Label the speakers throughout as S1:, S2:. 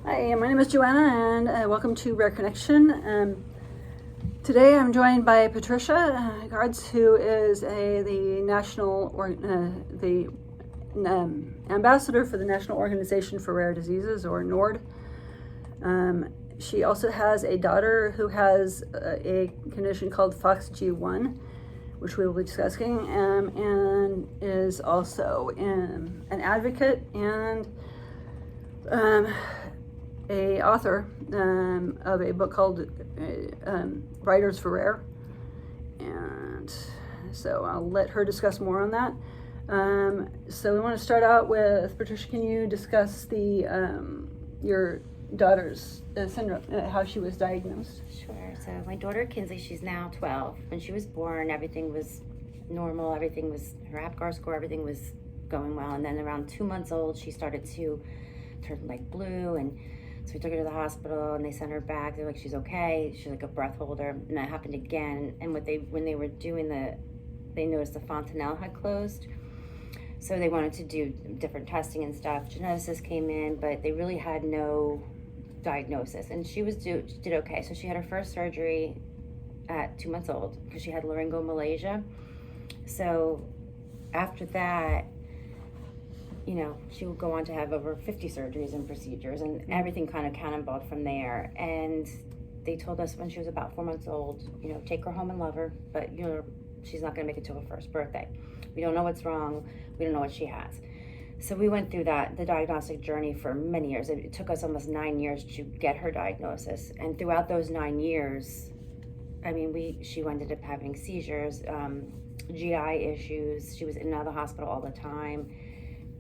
S1: Hi, my name is Joanna, and welcome to Rare Connection. Today I'm joined by Patricia Geurds, who is the ambassador for the National Organization for Rare Diseases, or NORD. She also has a daughter who has a condition called FOXG1, which we will be discussing, and is also an advocate and a author of a book called Writers for Rare. And so I'll let her discuss more on that. So we want to start out with, Patricia, can you discuss your daughter's syndrome, how she was diagnosed?
S2: Sure. So my daughter Kinsley, she's now 12. When she was born, everything was normal. Everything was, her APGAR score, everything was going well. And then around 2 months old, she started to turn like blue. And so we took her to the hospital and they sent her back. They're like, she's okay. She's like a breath holder. And that happened again. And when they were doing they noticed the fontanelle had closed. So they wanted to do different testing and stuff. Geneticists came in, but they really had no diagnosis. And she did okay. So she had her first surgery at 2 months old because she had Laryingomalacia. So after that, she would go on to have over 50 surgeries and procedures, and everything kind of cannonballed from there. And they told us when she was about 4 months old, take her home and love her, but she's not going to make it till her first birthday. We don't know what's wrong. We don't know what she has. So we went through the diagnostic journey for many years. It took us almost 9 years to get her diagnosis. And throughout those 9 years, she ended up having seizures, GI issues. She was in and out of the hospital all the time.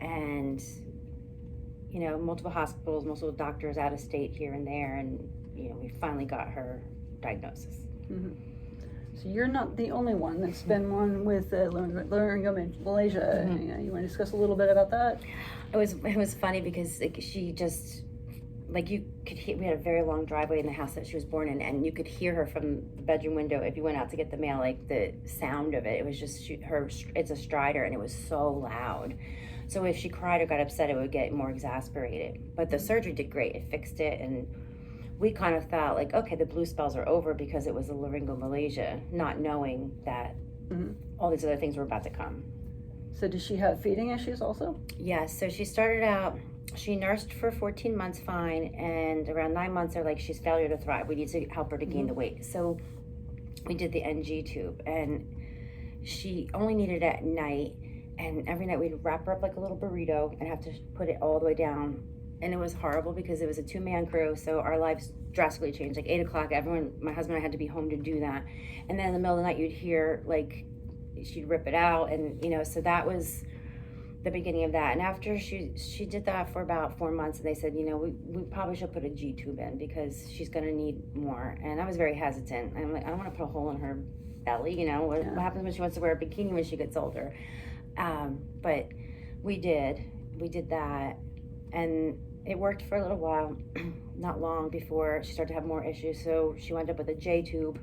S2: And, multiple hospitals, multiple doctors out of state here and there. And, we finally got her diagnosis.
S1: Mm-hmm. So you're not the only one that's been one with Laryngomalacia. Mm-hmm. You want to discuss a little bit about that?
S2: It was funny because she just, you could hear, we had a very long driveway in the house that she was born in, and you could hear her from the bedroom window if you went out to get the mail, the sound of it. It was just it's a stridor, and it was so loud. So if she cried or got upset, it would get more exasperated. But the surgery did great. It fixed it, and we kind of thought, okay, the blue spells are over because it was the Laryngomalacia, not knowing that all these other things were about to come.
S1: So did she have feeding issues also?
S2: Yes. So she started out, she nursed for 14 months fine, and around 9 months, they're like, she's failure to thrive. We need to help her to gain the weight. So we did the NG tube, and she only needed it at night. And every night we'd wrap her up like a little burrito and have to put it all the way down. And it was horrible because it was a 2-man crew, so our lives drastically changed. 8 o'clock, my husband and I had to be home to do that. And then in the middle of the night, you'd hear, she'd rip it out. And, so that was the beginning of that. And after she did that for about 4 months, and they said, we probably should put a G tube in because she's going to need more. And I was very hesitant. I'm like, I don't want to put a hole in her belly, what happens when she wants to wear a bikini when she gets older? But we did that, and it worked for a little while, not long before she started to have more issues. So she wound up with a J tube,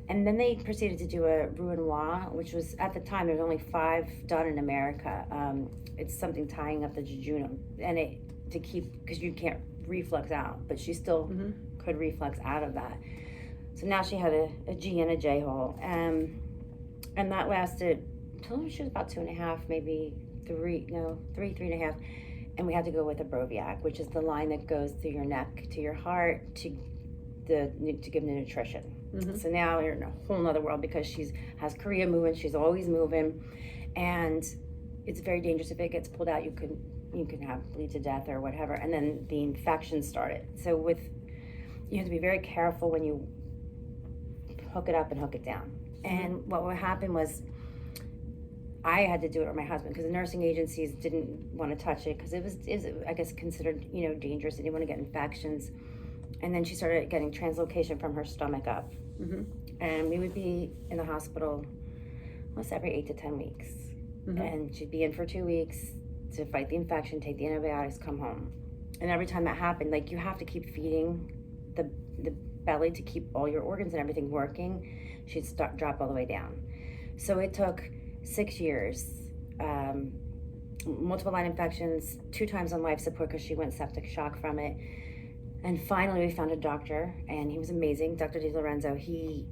S2: and then they proceeded to do a Roux-en-Y, which was, at the time, there's only 5 done in America. It's something tying up the jejunum, and because you can't reflux out, but she still could reflux out of that. So now she had a G and a J hole, and that lasted until she was about 2.5, maybe 3.5. And we had to go with a Broviac, which is the line that goes through your neck to your heart to give the nutrition. Mm-hmm. So now you're in a whole nother world because she has chorea movement. She's always moving, and it's very dangerous. If it gets pulled out, you can bleed to death or whatever. And then the infection started. So you have to be very careful when you hook it up and hook it down. Mm-hmm. And what would happen was, I had to do it with my husband because the nursing agencies didn't want to touch it because it was I guess considered dangerous. They didn't want to get infections. And then she started getting translocation from her stomach up, and we would be in the hospital almost every 8 to 10 weeks, and she'd be in for 2 weeks to fight the infection, take the antibiotics, come home. And every time that happened, you have to keep feeding the belly to keep all your organs and everything working. She'd drop all the way down. So it took 6 years, multiple line infections, 2 times on life support because she went septic shock from it. And finally we found a doctor, and he was amazing, Dr. DiLorenzo. He's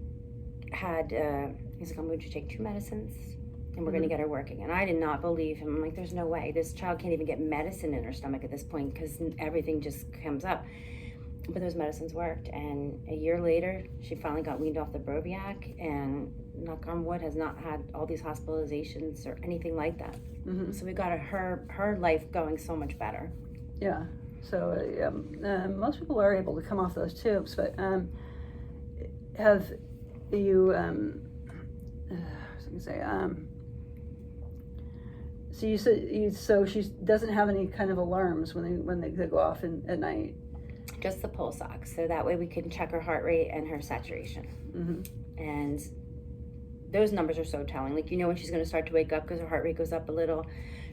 S2: like, I'm going to take 2 medicines and we're going to get her working. And I did not believe him. I'm like, there's no way. This child can't even get medicine in her stomach at this point because everything just comes up. But those medicines worked. And a year later, she finally got weaned off the Broviac, and knock on wood, has not had all these hospitalizations or anything like that. So we got her life going so much better.
S1: Yeah. So most people are able to come off those tubes, but have you, I was going to say, so you said, so she doesn't have any kind of alarms when they go off at night?
S2: Just the pulse ox, so that way we can check her heart rate and her saturation. And those numbers are so telling. Like, you know when she's going to start to wake up because her heart rate goes up a little.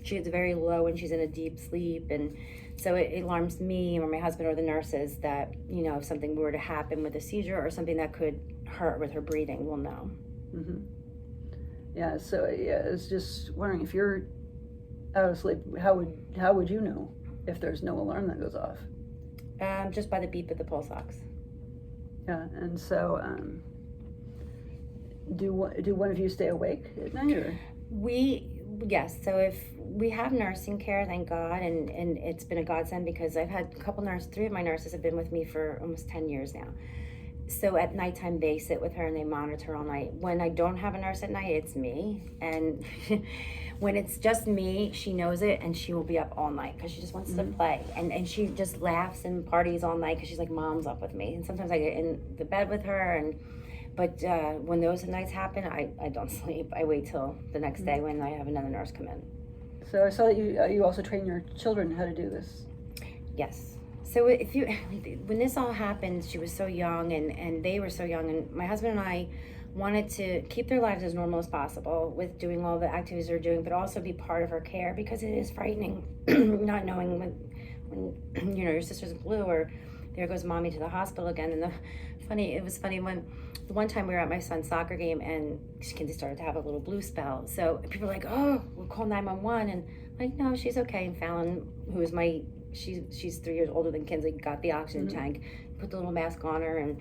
S2: She gets very low when she's in a deep sleep, and so it alarms me or my husband or the nurses that, you know, if something were to happen with a seizure or something that could hurt with her breathing, we'll know.
S1: Yeah. So I was just wondering, if you're out of sleep, how would you know if there's no alarm that goes off?
S2: Just by the beep of the pulse ox.
S1: Yeah. And so do one of you stay awake at night, or?
S2: Yes, so if we have nursing care, thank God, and it's been a godsend because I've had 3 of my nurses have been with me for almost 10 years now. So at nighttime, they sit with her and they monitor all night. When I don't have a nurse at night, it's me. And when it's just me, she knows it, and she will be up all night because she just wants to play. And she just laughs and parties all night because she's like, Mom's up with me. And sometimes I get in the bed with her, but when those nights happen, I don't sleep. I wait till the next day when I have another nurse come in.
S1: So I saw that you also train your children how to do this.
S2: Yes. So when this all happened, she was so young, and they were so young, and my husband and I wanted to keep their lives as normal as possible with doing all the activities they're doing, but also be part of her care, because it is frightening not knowing when you know your sister's blue, or there goes mommy to the hospital again. And it was funny when the one time we were at my son's soccer game and Kinsley started to have a little blue spell. So people were like, oh, we'll call 911. And I'm like, no, she's okay. And Fallon, who is she's 3 years older than Kinsley, got the oxygen tank, put the little mask on her, and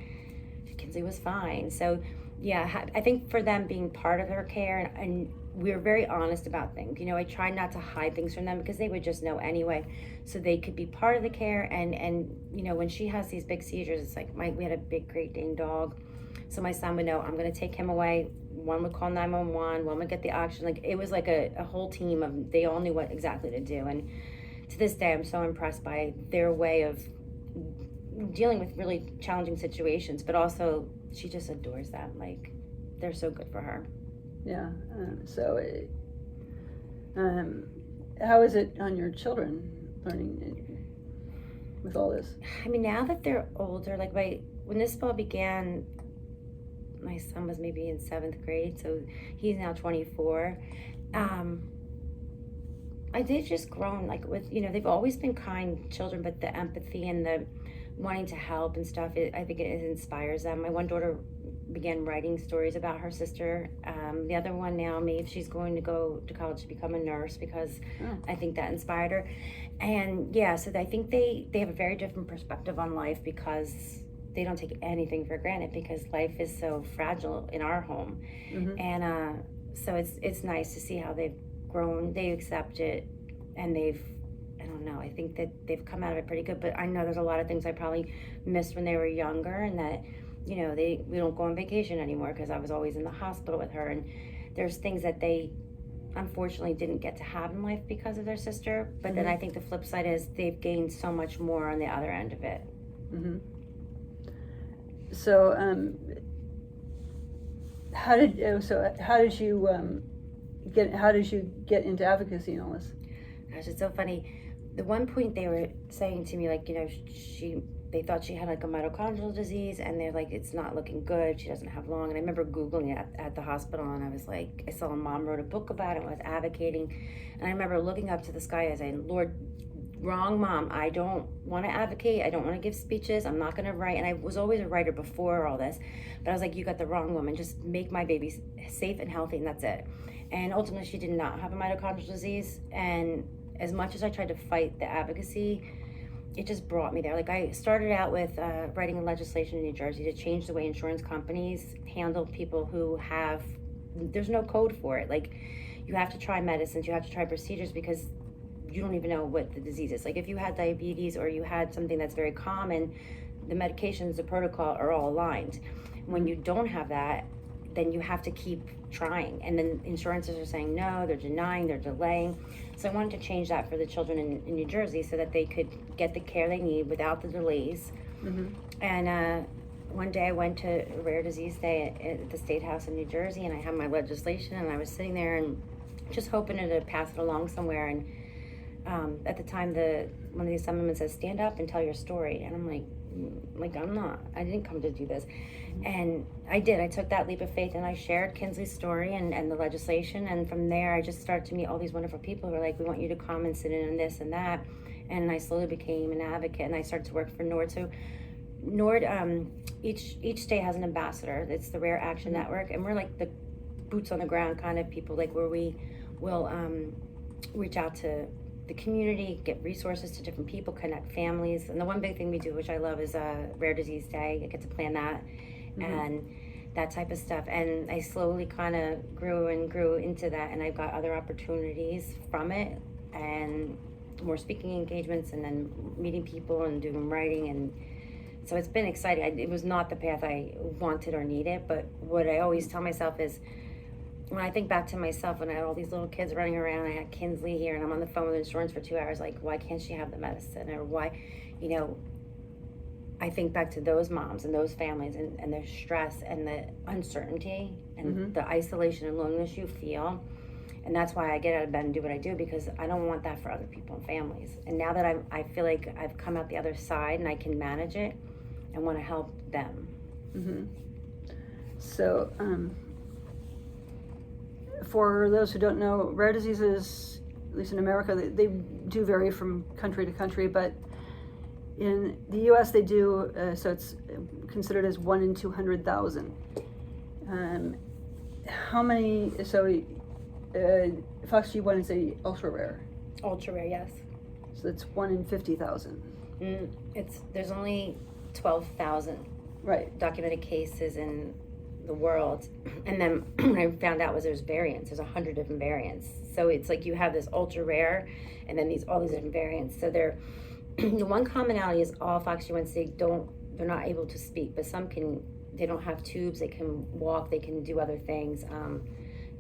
S2: Kinsley was fine. So yeah, I think for them being part of her care, and we were very honest about things. You know, I tried not to hide things from them because they would just know anyway, so they could be part of the care. And you know, when she has these big seizures, it's like we had a big Great Dane dog, so my son would know, I'm going to take him away. One would call 911, one would get the oxygen. Like, it was like a whole team of, they all knew what exactly to do. And to this day, I'm so impressed by their way of dealing with really challenging situations, but also she just adores them. Like, they're so good for her.
S1: Yeah. How is it on your children learning with all this?
S2: I mean, now that they're older, like when this all began, my son was maybe in 7th grade, so he's now 24. They've just grown, like, with, you know, they've always been kind children, but the empathy and the wanting to help and stuff, I think it inspires them. My one daughter began writing stories about her sister. The other one now, maybe she's going to go to college to become a nurse, because I think that inspired her. And yeah, so I think they have a very different perspective on life, because they don't take anything for granted, because life is so fragile in our home. And so it's nice to see how they've grown. They accept it, and I don't know, I think that they've come out of it pretty good. But I know there's a lot of things I probably missed when they were younger, and that, you know, we don't go on vacation anymore because I was always in the hospital with her. And there's things that they unfortunately didn't get to have in life because of their sister. But then I think the flip side is they've gained so much more on the other end of it.
S1: So how did you get into advocacy and all this?
S2: Gosh, it's so funny. The one point they were saying to me, like, you know, they thought she had like a mitochondrial disease, and they're like, it's not looking good, she doesn't have long. And I remember Googling it at the hospital, and I was like, I saw a mom wrote a book about it and was advocating. And I remember looking up to the sky and saying, Lord, wrong mom, I don't want to advocate, I don't want to give speeches, I'm not going to write. And I was always a writer before all this, but I was like, you got the wrong woman, just make my baby safe and healthy, and that's it. And ultimately she did not have a mitochondrial disease. And as much as I tried to fight the advocacy, it just brought me there. Like I started out with writing a legislation in New Jersey to change the way insurance companies handle people who have, there's no code for it. Like you have to try medicines, you have to try procedures because you don't even know what the disease is. Like if you had diabetes or you had something that's very common, the medications, the protocol are all aligned. When you don't have that, then you have to keep trying. And then insurances are saying no, they're denying, they're delaying. So I wanted to change that for the children in New Jersey so that they could get the care they need without the delays. And one day I went to Rare Disease Day at the State House in New Jersey, and I had my legislation, and I was sitting there and just hoping to pass it along somewhere. And at the time, one of the assemblymen says, "Stand up and tell your story." And I'm like, I didn't come to do this. And I did. I took that leap of faith and I shared Kinsley's story and the legislation. And from there, I just started to meet all these wonderful people who were like, "We want you to come and sit in on this and that." And I slowly became an advocate, and I started to work for NORD. So NORD, each state has an ambassador. It's the Rare Action Network. And we're like the boots on the ground kind of people, like where we will reach out to the community, get resources to different people, connect families. And the one big thing we do, which I love, is Rare Disease Day. I get to plan that and that type of stuff. And I slowly kind of grew into that, and I've got other opportunities from it, and more speaking engagements, and then meeting people and doing writing. And so it's been exciting. It was not the path I wanted or needed, but what I always tell myself is, when I think back to myself, when I had all these little kids running around, I had Kinsley here, and I'm on the phone with insurance for 2 hours, like, why can't she have the medicine? Or why, I think back to those moms and those families and their stress and the uncertainty and the isolation and loneliness you feel. And that's why I get out of bed and do what I do, because I don't want that for other people and families. And now that I feel like I've come out the other side and I can manage it, I want to help them.
S1: So, for those who don't know, rare diseases, at least in America, they do vary from country to country, but in the US they do, so it's considered as 1 in 200,000. How many, so FOXG1 is a ultra rare.
S2: Ultra rare, yes.
S1: So that's 1 in 50,000.
S2: There's only 12,000 documented cases in the world, and then what I found out was there's variants. There's 100 different variants. So it's like you have this ultra rare, and then all these different variants. So they're the one commonality is all FOXG1s. They're not able to speak, but some can. They don't have tubes. They can walk. They can do other things.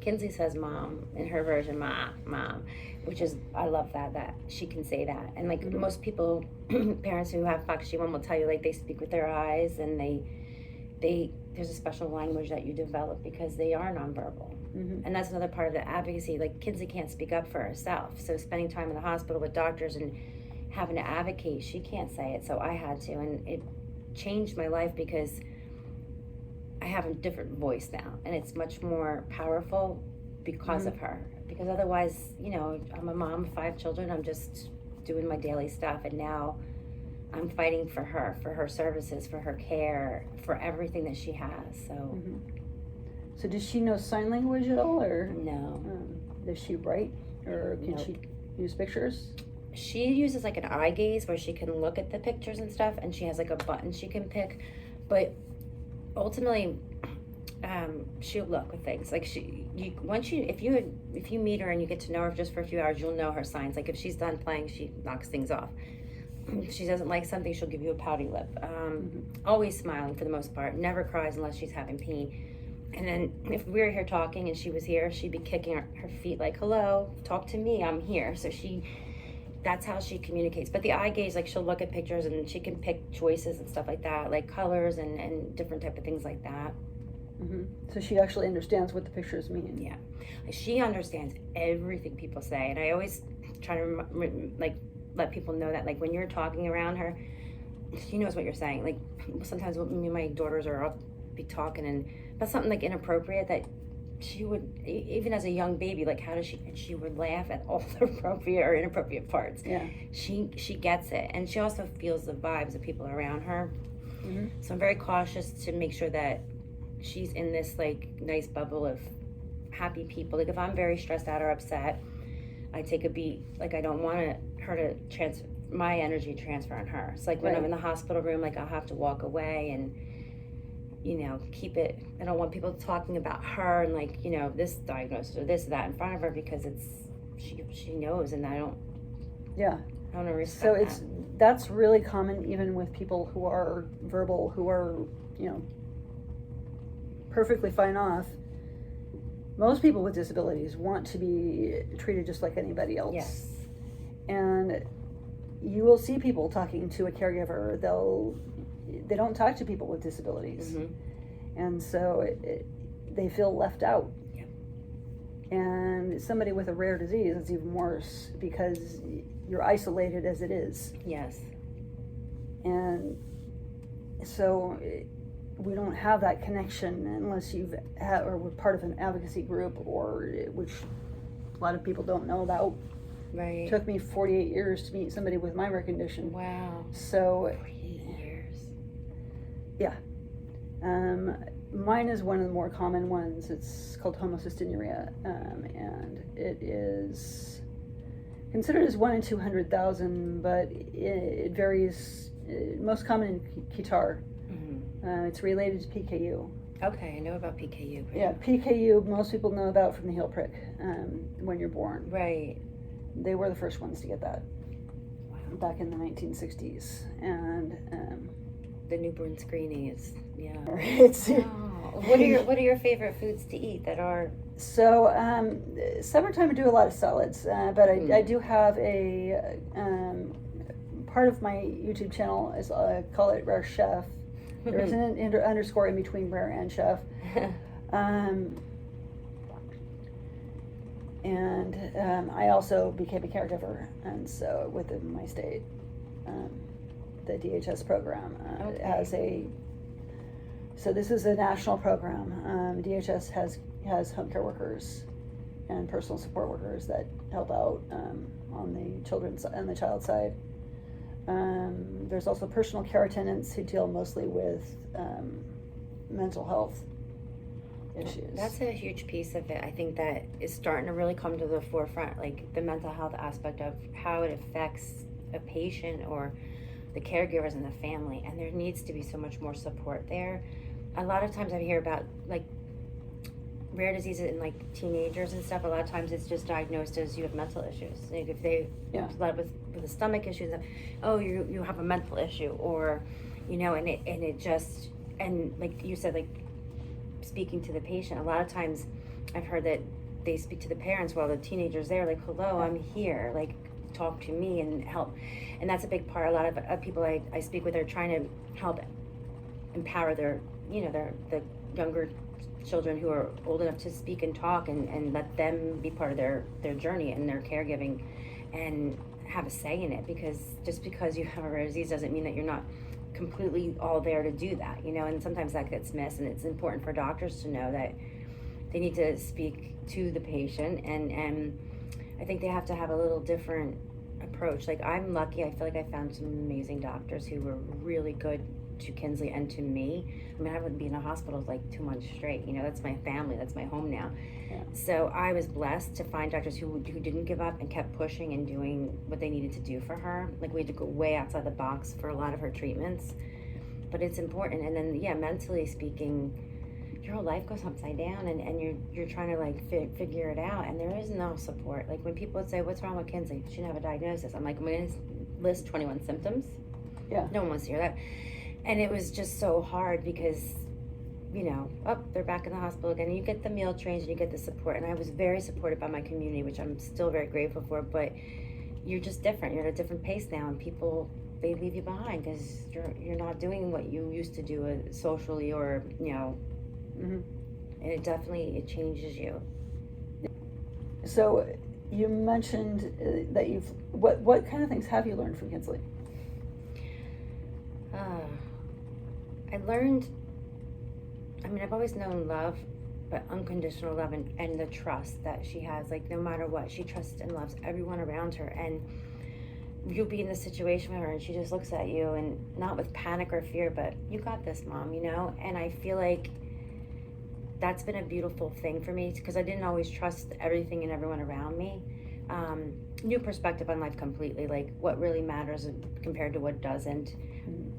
S2: Kinsley says "mom" in her version, "mom," which is, I love that she can say that. And like most people, parents who have FOXG1 will tell you, like, they speak with their eyes, and there's a special language that you develop because they are nonverbal. And that's another part of the advocacy. Like, Kinsley can't speak up for herself, so spending time in the hospital with doctors and having to advocate, she can't say it, so I had to, and it changed my life because I have a different voice now, and it's much more powerful because of her. Because otherwise, I'm a mom of 5 children, I'm just doing my daily stuff, and now I'm fighting for her services, for her care, for everything that she has. So,
S1: So does she know sign language at all, or
S2: no?
S1: Does she write, or can she use pictures?
S2: She uses like an eye gaze where she can look at the pictures and stuff, and she has like a button she can pick. But ultimately, she'll look with things. Like if you meet her and you get to know her just for a few hours, you'll know her signs. Like if she's done playing, she knocks things off. If she doesn't like something, she'll give you a pouty lip. Always smiling for the most part. Never cries unless she's having pain. And then if we were here talking and she was here, she'd be kicking her feet like, "Hello, talk to me, I'm here." So that's how she communicates. But the eye gaze, like, she'll look at pictures and she can pick choices and stuff like that, like colors and different type of things like that.
S1: So she actually understands what the pictures mean.
S2: Yeah, she understands everything people say, and I always try to let people know that, like, when you're talking around her, she knows what you're saying. Like, sometimes me and my daughters I'll be talking and about something like inappropriate that she would, even as a young baby, like, she would laugh at all the appropriate or inappropriate parts.
S1: Yeah.
S2: She gets it, and she also feels the vibes of people around her. So I'm very cautious to make sure that she's in this, like, nice bubble of happy people. Like, if I'm very stressed out or upset, I take a beat. Like, I don't want her to my energy transfer on her. It's like when I'm in the hospital room, like I'll have to walk away and, you know, keep it. I don't want people talking about her and like, you know, this diagnosis or this or that in front of her, because it's she knows, and I don't want to respect
S1: So
S2: that.
S1: that's really common even with people who are verbal, who are, you know, perfectly fine off. Most people with disabilities want to be treated just like anybody else.
S2: Yes.
S1: And you will see people talking to a caregiver. They don't talk to people with disabilities. And so they feel left out.
S2: Yep.
S1: And somebody with a rare disease, it's even worse because you're isolated as it is.
S2: Yes.
S1: And so we don't have that connection unless you've had, or we're part of an advocacy group, or which a lot of people don't know about.
S2: Right.
S1: It took me 48 years to meet somebody with my rare condition.
S2: Wow.
S1: So
S2: 48 years.
S1: Yeah. Mine is one of the more common ones. It's called homocystinuria, and it is considered as 1 in 200,000, but it varies. Most common in Qatar. It's related to PKU.
S2: Okay, I know about PKU.
S1: Yeah, PKU most people know about from the heel prick when you're born.
S2: Right.
S1: They were the first ones to get that.
S2: Wow.
S1: Back in the 1960s, and
S2: the newborn screening is
S1: it's.
S2: What are your favorite foods to eat that are?
S1: So summertime I do a lot of salads, but I do have a part of my YouTube channel is call it Rare Chef. There is an underscore in between Rare and Chef. And I also became a caregiver, and so within my state, the DHS program has a. So this is a national program. DHS has home care workers and personal support workers that help out on the children's and the child side. There's also personal care attendants who deal mostly with mental health issues.
S2: That's a huge piece of it. I think that is starting to really come to the forefront, like the mental health aspect of how it affects a patient or the caregivers and the family, and there needs to be so much more support there. A lot of times I hear about like rare diseases in like teenagers and stuff. A lot of times it's just diagnosed as you have mental issues. Like if they with the stomach issues, oh, you have a mental issue, or you know, and it just, and like you said, like speaking to the patient, a lot of times I've heard that they speak to the parents while the teenager's there, like, hello, I'm here, like talk to me and help. And that's a big part. A lot of people I speak with are trying to help empower their, you know, the younger children who are old enough to speak and talk, and let them be part of their journey and their caregiving and have a say in it, because just because you have a rare disease doesn't mean that you're not completely all there to do that, you know. And sometimes that gets missed, and it's important for doctors to know that they need to speak to the patient, and I think they have to have a little different approach. Like I'm lucky, I feel like I found some amazing doctors who were really good to Kinsley and to me. I mean, I wouldn't be in a hospital like 2 months straight, you know. That's my family, that's my home now. So I was blessed to find doctors who didn't give up and kept pushing and doing what they needed to do for her. Like we had to go way outside the box for a lot of her treatments, but it's important. And then mentally speaking, your whole life goes upside down, and you're trying to like figure it out, and there is no support. Like when people would say, what's wrong with Kinsley? She didn't have a diagnosis. I'm like, I'm going to list 21 symptoms. No one wants to hear that. And it was just so hard because, you know, they're back in the hospital again, and you get the meal trains and you get the support. And I was very supported by my community, which I'm still very grateful for, but you're just different. You're at a different pace now, and people, they leave you behind because you're not doing what you used to do socially, or, you know, and it definitely changes you.
S1: So you mentioned that what kind of things have you learned from Kinsley?
S2: I learned, I mean, I've always known love, but unconditional love, and the trust that she has. Like no matter what, she trusts and loves everyone around her, and you'll be in this situation with her and she just looks at you, and not with panic or fear, but you got this, Mom, you know. And I feel like that's been a beautiful thing for me, because I didn't always trust everything and everyone around me, new perspective on life completely, like what really matters compared to what doesn't.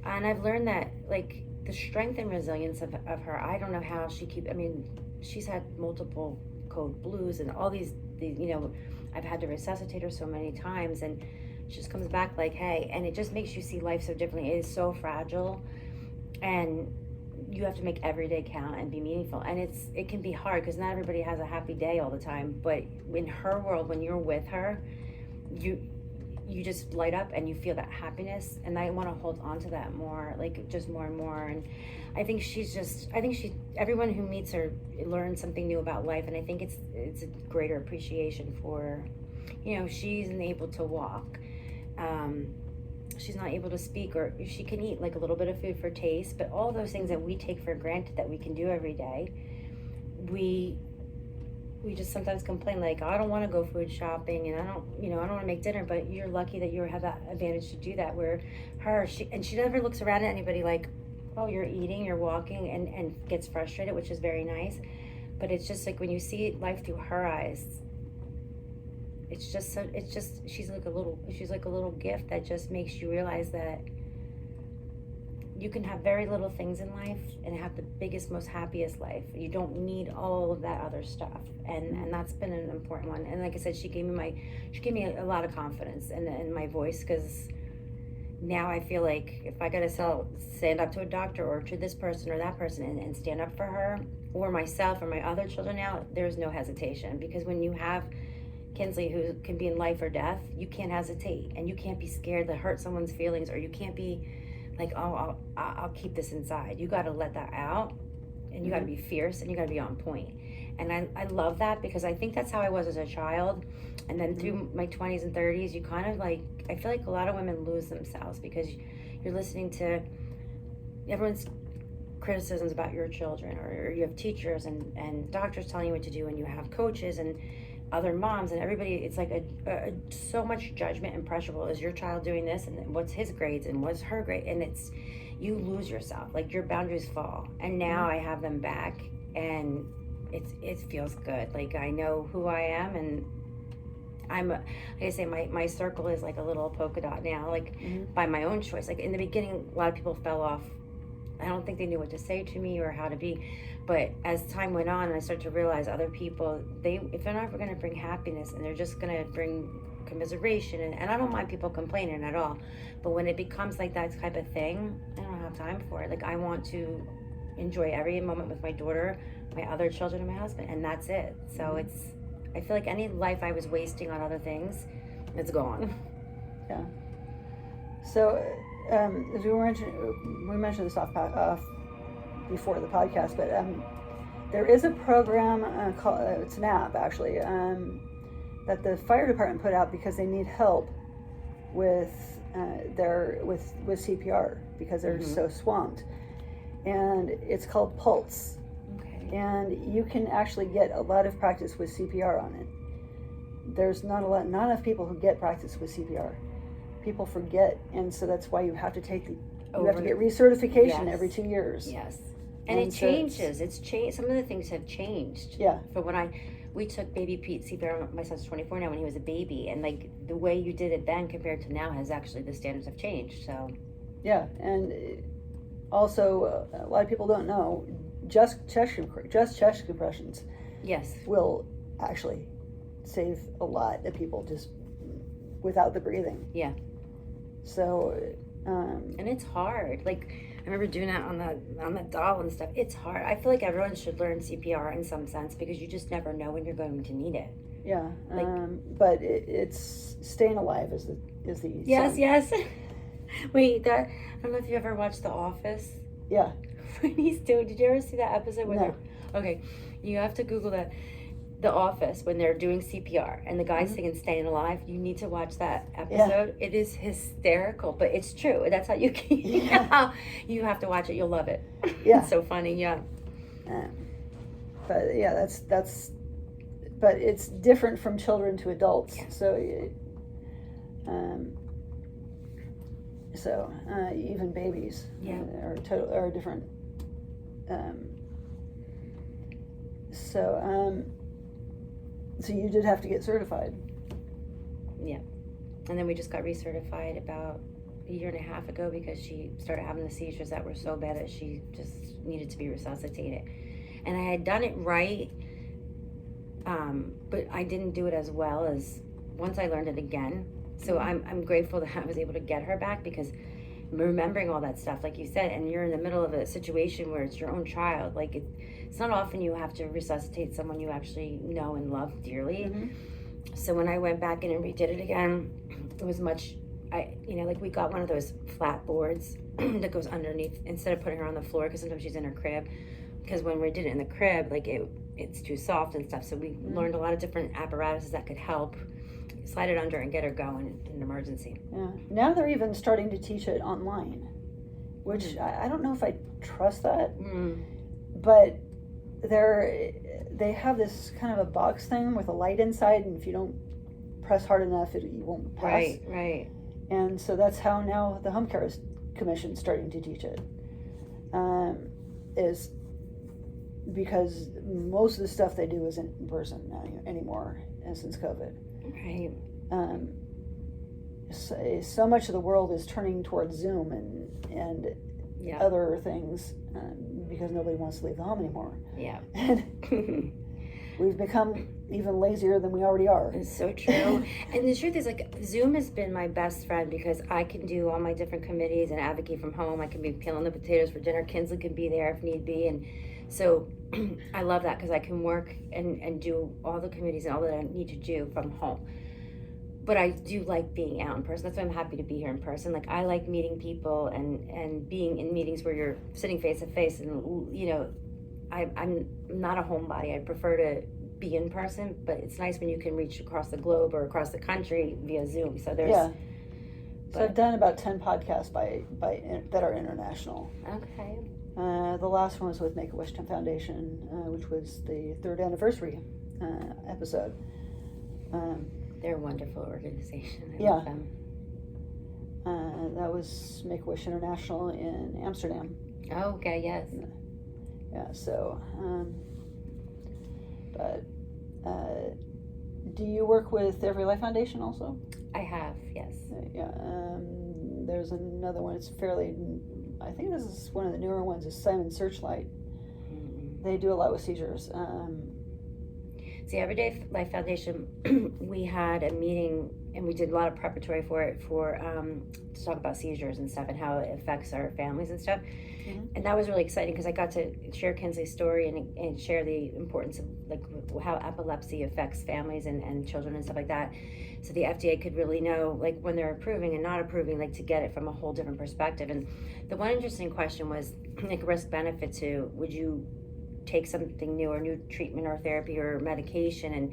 S2: And I've learned that, like, the strength and resilience of her, I don't know how she's had multiple code blues and all these, I've had to resuscitate her so many times, and she just comes back like, hey, and it just makes you see life so differently. It is so fragile, and you have to make every day count and be meaningful. And it can be hard because not everybody has a happy day all the time, but in her world, when you're with her, you just light up and you feel that happiness, and I want to hold on to that more, like just more and more. And I think everyone who meets her learns something new about life, and I think it's a greater appreciation for, she's able to walk, she's not able to speak, or she can eat like a little bit of food for taste, but all those things that we take for granted that we can do every day, we just sometimes complain, like, oh, I don't want to go food shopping, and I don't want to make dinner. But you're lucky that you have that advantage to do that. Where she never looks around at anybody like, oh, you're eating, you're walking, and gets frustrated, which is very nice. But it's just like when you see life through her eyes, she's like a little gift that just makes you realize that you can have very little things in life and have the biggest, most happiest life. You don't need all of that other stuff, and that's been an important one. And like I said, she gave me a lot of confidence in my voice, because now I feel like if I gotta stand up to a doctor or to this person or that person and stand up for her or myself or my other children now, there's no hesitation. Because when you have Kinsley, who can be in life or death, you can't hesitate, and you can't be scared to hurt someone's feelings, or you can't be like, oh, I'll keep this inside. You got to let that out, and you got to be fierce, and you got to be on point. And I love that, because I think that's how I was as a child. And then through my 20s and 30s, you kind of like, I feel like a lot of women lose themselves because you're listening to everyone's criticisms about your children, or you have teachers and doctors telling you what to do, and you have coaches and other moms and everybody. It's like so much judgment and pressure. Well, is your child doing this, and what's his grades, and what's her grade? And you lose yourself, like your boundaries fall. And now I have them back, and it feels good. Like I know who I am, and like I say, my circle is like a little polka dot now, like by my own choice. Like in the beginning, a lot of people fell off. I don't think they knew what to say to me or how to be. But as time went on, and I started to realize other people, if they're not going to bring happiness, and they're just going to bring commiseration, and I don't mind people complaining at all, but when it becomes like that type of thing, I don't have time for it. Like I want to enjoy every moment with my daughter, my other children, and my husband, and that's it. So I feel like any life I was wasting on other things, it's gone.
S1: Yeah. So as we mentioned this off before the podcast, but there is a program called it's an app actually that the fire department put out because they need help with CPR because they're so swamped, and it's called Pulse. Okay. And you can actually get a lot of practice with CPR on it. There's not enough people who get practice with CPR. People forget, and so that's why you have to get recertification every 2 years.
S2: Yes. And it changes. It's changed. Some of the things have changed.
S1: Yeah.
S2: But we took baby Pete CPR, my son's 24 now, when he was a baby, and like the way you did it then compared to now has actually, the standards have changed. So. Yeah,
S1: and also a lot of people don't know just chest compressions.
S2: Yes.
S1: Will actually save a lot of people just without the breathing.
S2: Yeah.
S1: So.
S2: And it's hard. Like. I remember doing that on the doll and stuff. It's hard. I feel like everyone should learn CPR in some sense, because you just never know when you're going to need it.
S1: Yeah, but it's staying alive is the
S2: yes. Wait, I don't know if you ever watched The Office.
S1: Yeah.
S2: When he's doing, did you ever see that episode?
S1: No.
S2: Okay, you have to Google that. The Office, when they're doing CPR and the guy's singing "Staying Alive," you need to watch that episode. Yeah. It is hysterical, but it's true. That's how you you have to watch it. You'll love it.
S1: Yeah,
S2: it's so funny. Yeah.
S1: But yeah, that's. But it's different from children to adults. Yeah. So even babies are different. So you did have to get certified.
S2: Yeah. And then we just got recertified about a year and a half ago because she started having the seizures that were so bad that she just needed to be resuscitated. And I had done it right, but I didn't do it as well as once I learned it again. So I'm grateful that I was able to get her back, because remembering all that stuff, like you said, and you're in the middle of a situation where it's your own child. Like it's not often you have to resuscitate someone you actually know and love dearly.
S1: Mm-hmm.
S2: So when I went back in and redid it again, it was much. Like we got one of those flat boards that goes underneath instead of putting her on the floor, because sometimes she's in her crib. Because when we did it in the crib, like it's too soft and stuff. So we learned a lot of different apparatuses that could help slide it under and get her going in an emergency.
S1: Yeah. Now they're even starting to teach it online, which I don't know if I trust that. But they have this kind of a box thing with a light inside, and if you don't press hard enough, you won't pass.
S2: Right.
S1: And so that's how now the Home Care Commission is starting to teach it. Is because most of the stuff they do isn't in person now anymore, and since COVID.
S2: Right.
S1: So much of the world is turning towards Zoom and other things because nobody wants to leave the home anymore.
S2: Yeah.
S1: And we've become even lazier than we already are.
S2: It's so true. And the truth is, like, Zoom has been my best friend because I can do all my different committees and advocate from home. I can be peeling the potatoes for dinner. Kinsley can be there if need be. And so I love that because I can work and do all the committees and all that I need to do from home. But I do like being out in person. That's why I'm happy to be here in person. Like, I like meeting people and being in meetings where you're sitting face to face. And, you know, I'm not a homebody. I prefer to be in person, but it's nice when you can reach across the globe or across the country via Zoom. So there's...
S1: Yeah. So I've done about 10 podcasts that are international.
S2: Okay.
S1: The last one was with Make-A-Wish Foundation, which was the 3rd anniversary episode.
S2: They're a wonderful organization. I
S1: Yeah.
S2: love them.
S1: That was Make-A-Wish International in Amsterdam.
S2: Oh, okay, yes.
S1: Yeah, so, but do you work with Every Life Foundation also?
S2: I have, yes.
S1: Yeah, there's another one. It's fairly, I think this is one of the newer ones, is Simon Searchlight.
S2: Mm-hmm.
S1: They do a lot with seizures.
S2: See, Everyday Life Foundation, we had a meeting and we did a lot of preparatory for it to talk about seizures and stuff and how it affects our families and stuff. Mm-hmm. And that was really exciting because I got to share Kinsley's story and share the importance of like how epilepsy affects families and children and stuff like that. So the FDA could really know like when they're approving and not approving, like to get it from a whole different perspective. And the one interesting question was like risk benefit to, would you take something new or new treatment or therapy or medication? And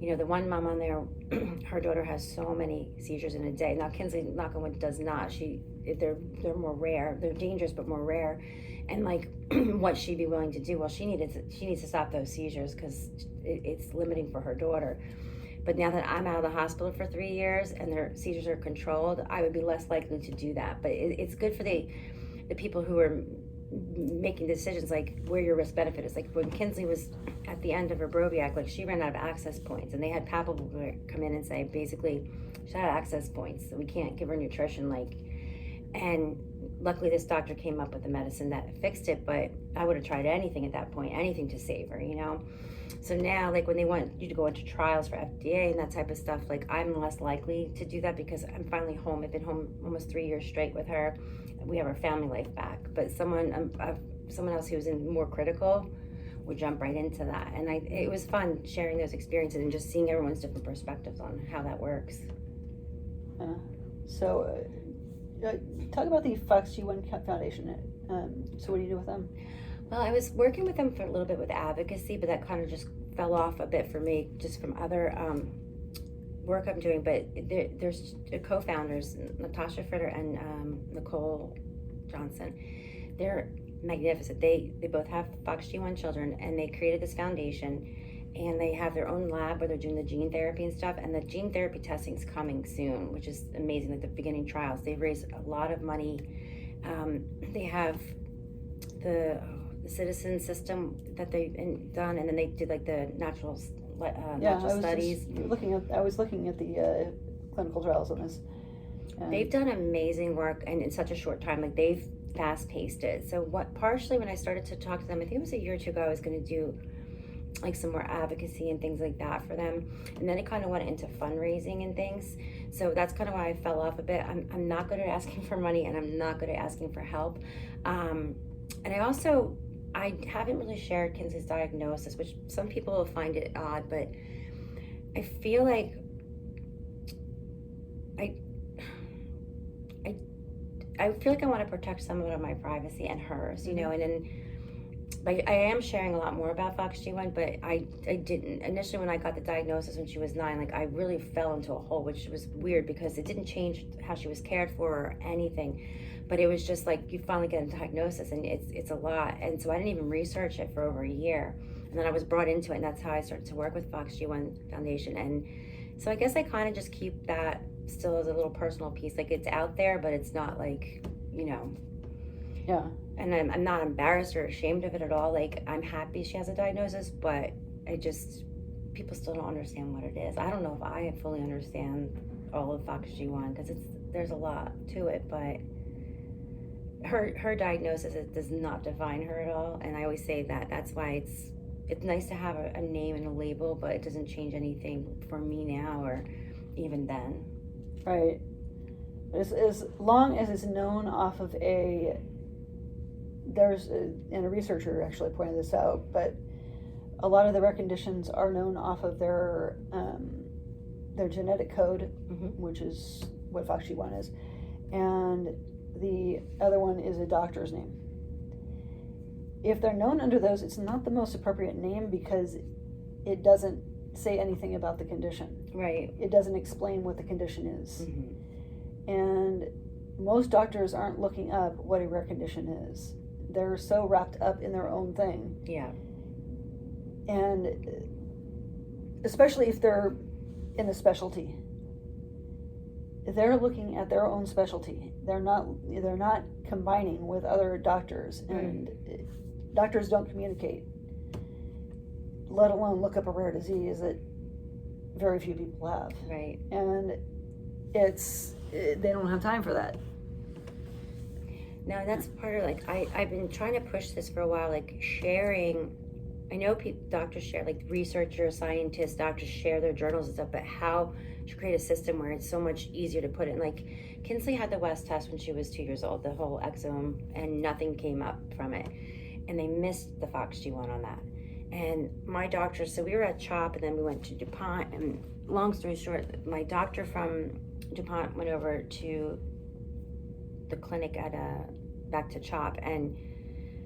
S2: you know, the one mom on there, her daughter has so many seizures in a day. Now Kinsley, knock on wood, does not. They're more rare. They're dangerous but more rare. And like what she'd be willing to do, well, she needs to stop those seizures because it's limiting for her daughter. But now that I'm out of the hospital for 3 years and their seizures are controlled, I would be less likely to do that. But it's good for the people who are making decisions, like where your risk benefit is. Like when Kinsley was at the end of her Broviac, like she ran out of access points, and they had palpable come in and say basically she's out of access points, so we can't give her nutrition. Like, and luckily this doctor came up with the medicine that fixed it. But I would have tried anything at that point, anything to save her, you know. So now, like when they want you to go into trials for FDA and that type of stuff, like I'm less likely to do that because I'm finally home. I've been home almost 3 years straight with her. We have our family life back. But someone else who was in more critical would jump right into that. And it was fun sharing those experiences and just seeing everyone's different perspectives on how that works.
S1: So talk about the FOXG1 Foundation. So what do you do with them?
S2: Well, I was working with them for a little bit with Advocacy, but that kind of just fell off a bit for me just from other work I'm doing. But there's co-founders, Natasha Fritter and Nicole Johnson. They're magnificent. They both have FOXG1 children, and they created this foundation, and they have their own lab where they're doing the gene therapy and stuff. And the gene therapy testing is coming soon, which is amazing. Like the beginning trials, they've raised a lot of money. They have the citizen system that they've done, and then they did like the natural studies.
S1: I was looking at the clinical trials on this. And
S2: they've done amazing work, and in such a short time. Like, they've fast-paced it. So partially when I started to talk to them, I think it was a year or two ago, I was going to do like some more advocacy and things like that for them, and then it kind of went into fundraising and things. So that's kind of why I fell off a bit. I'm not good at asking for money, and I'm not good at asking for help. And I haven't really shared Kinsley's diagnosis, which some people will find it odd, but I feel like I feel like I want to protect some of my privacy and hers, you know, and then like I am sharing a lot more about FOXG1, but I didn't. Initially when I got the diagnosis when she was 9, like I really fell into a hole, which was weird because it didn't change how she was cared for or anything. But it was just like you finally get a diagnosis and it's a lot. And so I didn't even research it for over a year. And then I was brought into it, and that's how I started to work with FOXG1 Foundation. And so I guess I kind of just keep that still as a little personal piece. Like it's out there, but it's not like, you know.
S1: Yeah.
S2: And I'm not embarrassed or ashamed of it at all. Like, I'm happy she has a diagnosis, but people still don't understand what it is. I don't know if I fully understand all of FOXG1 because there's a lot to it, but her diagnosis, it does not define her at all. And I always say that's why it's nice to have a name and a label, but it doesn't change anything for me now or even then.
S1: Right. As long as it's known off of and a researcher actually pointed this out, but a lot of the rare conditions are known off of their genetic code, which is what FOXG1 is, and the other one is a doctor's name. If they're known under those, it's not the most appropriate name because it doesn't say anything about the condition.
S2: Right.
S1: It doesn't explain what the condition is.
S2: Mm-hmm.
S1: And most doctors aren't looking up what a rare condition is. They're so wrapped up in their own thing.
S2: Yeah.
S1: And especially if they're in a specialty, they're looking at their own specialty. They're not combining with other doctors, and doctors don't communicate, let alone look up a rare disease that very few people have.
S2: Right.
S1: And they don't have time for that.
S2: No, that's part of like I've been trying to push this for a while, like sharing. I know doctors share, like researchers, scientists, doctors share their journals and stuff, but how to create a system where it's so much easier to put in. Like Kinsley had the West test when she was 2 years old, the whole exome, and nothing came up from it, and they missed the FOXG1 on that. And my doctor, so we were at CHOP, and then we went to DuPont, and long story short, my doctor from DuPont went over to the clinic back to CHOP, and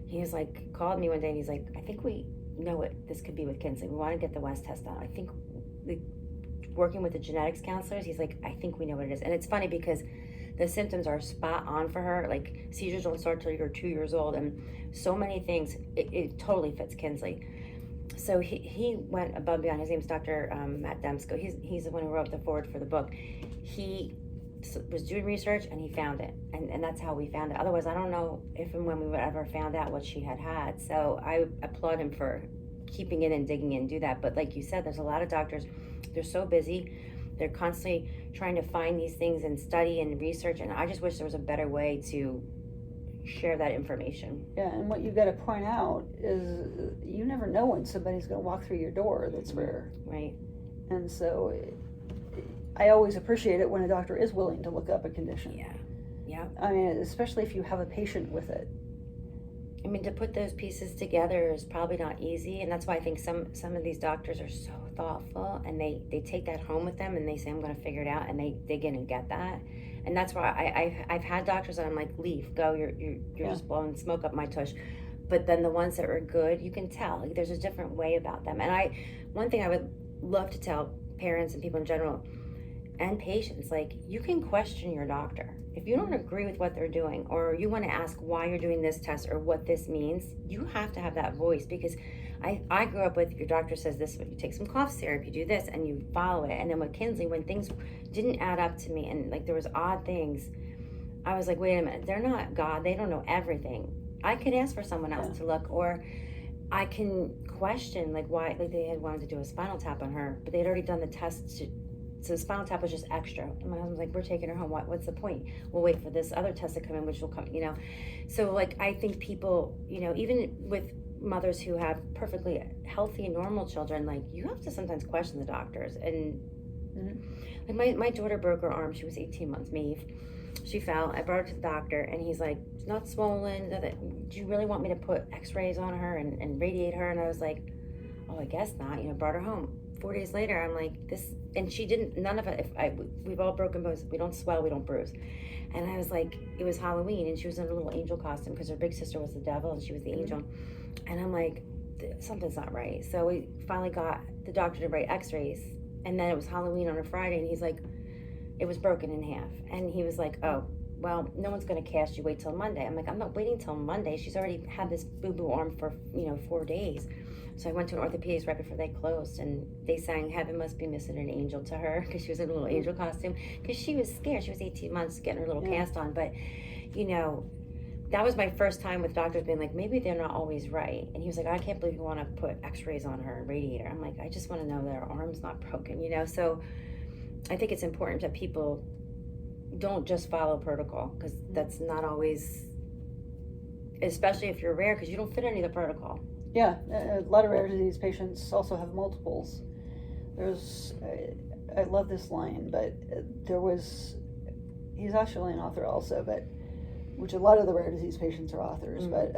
S2: he was like, called me one day, and he's like, I think we know what this could be with Kinsley. We want to get the West test done. I think working with the genetics counselors, he's like, I think we know what it is. And it's funny because the symptoms are spot on for her. Like seizures don't start till you're 2 years old, and so many things, it totally fits Kinsley. So he went above and beyond. His name's Dr. Matt Demsko. He's the one who wrote the foreword for the book. He was doing research and he found it, and that's how we found it. Otherwise, I don't know if and when we would ever found out what she had. So I applaud him for keeping in and digging in, do that. But like you said, there's a lot of doctors, they're so busy, they're constantly trying to find these things and study and research, and I just wish there was a better way to share that information.
S1: Yeah, and what you got to point out is you never know when somebody's going to walk through your door that's rare.
S2: Right.
S1: And so I always appreciate it when a doctor is willing to look up a condition.
S2: Yeah. Yeah.
S1: I mean, especially if you have a patient with it.
S2: I mean, to put those pieces together is probably not easy, and that's why I think some of these doctors are so thoughtful, and they take that home with them, and they say, I'm going to figure it out, and they dig in and get that. And that's why I've had doctors that I'm like, leave, go, you're just blowing smoke up my tush. But then the ones that are good, you can tell, like, there's a different way about them. And one thing I would love to tell parents and people in general and patients, like, you can question your doctor. If you don't agree with what they're doing, or you want to ask why you're doing this test or what this means, you have to have that voice. Because I grew up with, your doctor says this, you take some cough syrup, you do this, and you follow it. And then with Kinsley, when things didn't add up to me, and like there was odd things, I was like, wait a minute, they're not God, they don't know everything. I could ask for someone else to look, or I can question like why, like they had wanted to do a spinal tap on her, but they'd already done the test So the spinal tap was just extra. And my husband's like, we're taking her home. What's the point? We'll wait for this other test to come in, which will come, So like, I think people, even with mothers who have perfectly healthy and normal children, like you have to sometimes question the doctors. And like my daughter broke her arm. She was 18 months, Maeve. She fell. I brought her to the doctor, and he's like, it's not swollen. Do you really want me to put x-rays on her and radiate her? And I was like, oh, I guess not. Brought her home. 4 days later, I'm like, this, and she didn't, none of it, we've all broken bones. We don't swell, we don't bruise. And I was like, it was Halloween, and she was in a little angel costume because her big sister was the devil and she was the angel. And I'm like, something's not right. So we finally got the doctor to write x-rays, and then it was Halloween on a Friday, and he's like, it was broken in half. And he was like, oh, well, no one's going to cast you, wait till Monday. I'm like, I'm not waiting till Monday. She's already had this boo-boo arm for, 4 days. So I went to an orthopedist right before they closed, and they sang Heaven Must Be Missing an Angel to her because she was in a little angel costume because she was scared. She was 18 months getting her little cast on. But, that was my first time with doctors being like, maybe they're not always right. And he was like, I can't believe you want to put x-rays on her and radiate her. I'm like, I just want to know that her arm's not broken, So I think it's important that people don't just follow protocol because that's not always, especially if you're rare, because you don't fit any of the protocol.
S1: Yeah, a lot of rare disease patients also have multiples. I love this line, but he's actually an author also, which a lot of the rare disease patients are authors, but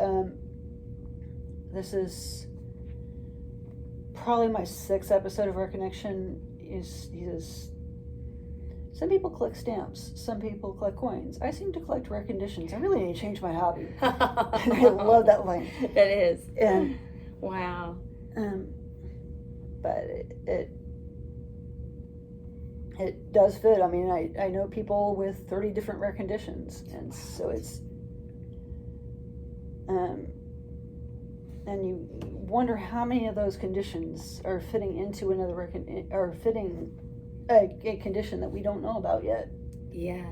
S1: this is probably my 6th episode of Our Connection. Some people collect stamps, some people collect coins. I seem to collect rare conditions. I really need to change my hobby. I love that line.
S2: That is.
S1: And
S2: wow.
S1: But it does fit. I mean, I know people with 30 different rare conditions, and so it's and you wonder how many of those conditions are fitting into another or fitting a condition that we don't know about yet.
S2: Yeah.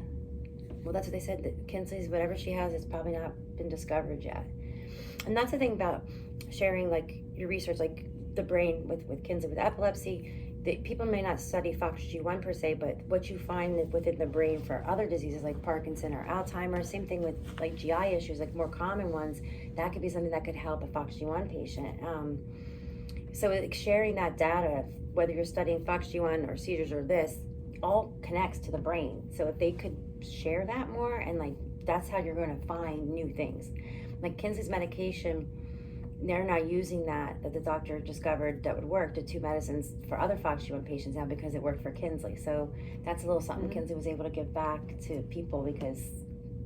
S2: Well, that's what they said, that Kinsley's, whatever she has, it's probably not been discovered yet. And that's the thing about sharing, like, your research, like the brain with Kinsley, with epilepsy. People may not study FOXG1 per se, but what you find within the brain for other diseases like Parkinson or Alzheimer's, same thing with like GI issues, like more common ones, that could be something that could help a FOXG1 patient. So like sharing that data, whether you're studying FOXG1 or seizures or this, all connects to the brain. So if they could share that more, and like that's how you're going to find new things. Like Kinsley's medication, they're not using that the doctor discovered that would work, the 2 medicines for other FOXG1 patients now because it worked for Kinsley. So that's a little something Kinsley was able to give back to people because...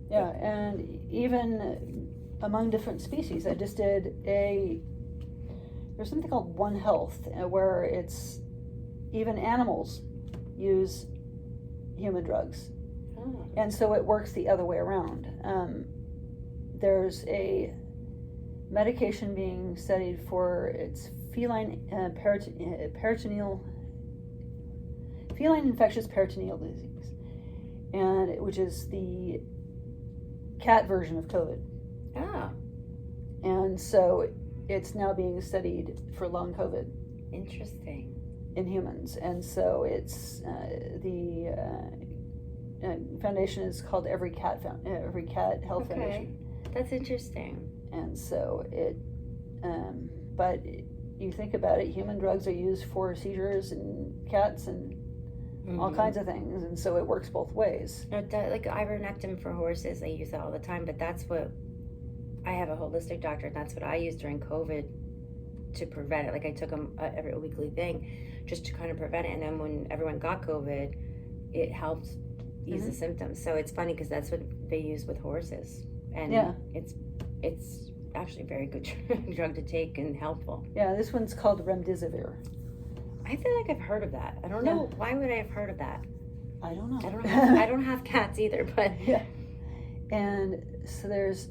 S1: Yeah, and even among different species, I just did there's something called One Health, where it's even animals use human drugs. Oh. And so it works the other way around. There's a medication being studied for its feline infectious peritoneal disease, and which is the cat version of COVID.
S2: Ah.
S1: And so it's now being studied for long COVID.
S2: Interesting.
S1: In humans, and so it's the foundation is called Every Cat Health Foundation.
S2: That's interesting.
S1: And so but you think about it, human drugs are used for seizures and cats and all kinds of things, and so it works both ways.
S2: Like ivermectin for horses, I use that all the time, but that's what, I have a holistic doctor, and that's what I used during COVID to prevent it. Like I took them every weekly thing just to kind of prevent it, and then when everyone got COVID, it helped ease the symptoms. So it's funny because that's what they use with horses, and it's actually a very good drug to take and helpful.
S1: Yeah, this one's called remdesivir.
S2: I feel like I've heard of that. I don't know. Why would I have heard of that?
S1: I don't know.
S2: I don't have cats either, but...
S1: Yeah. And so there's...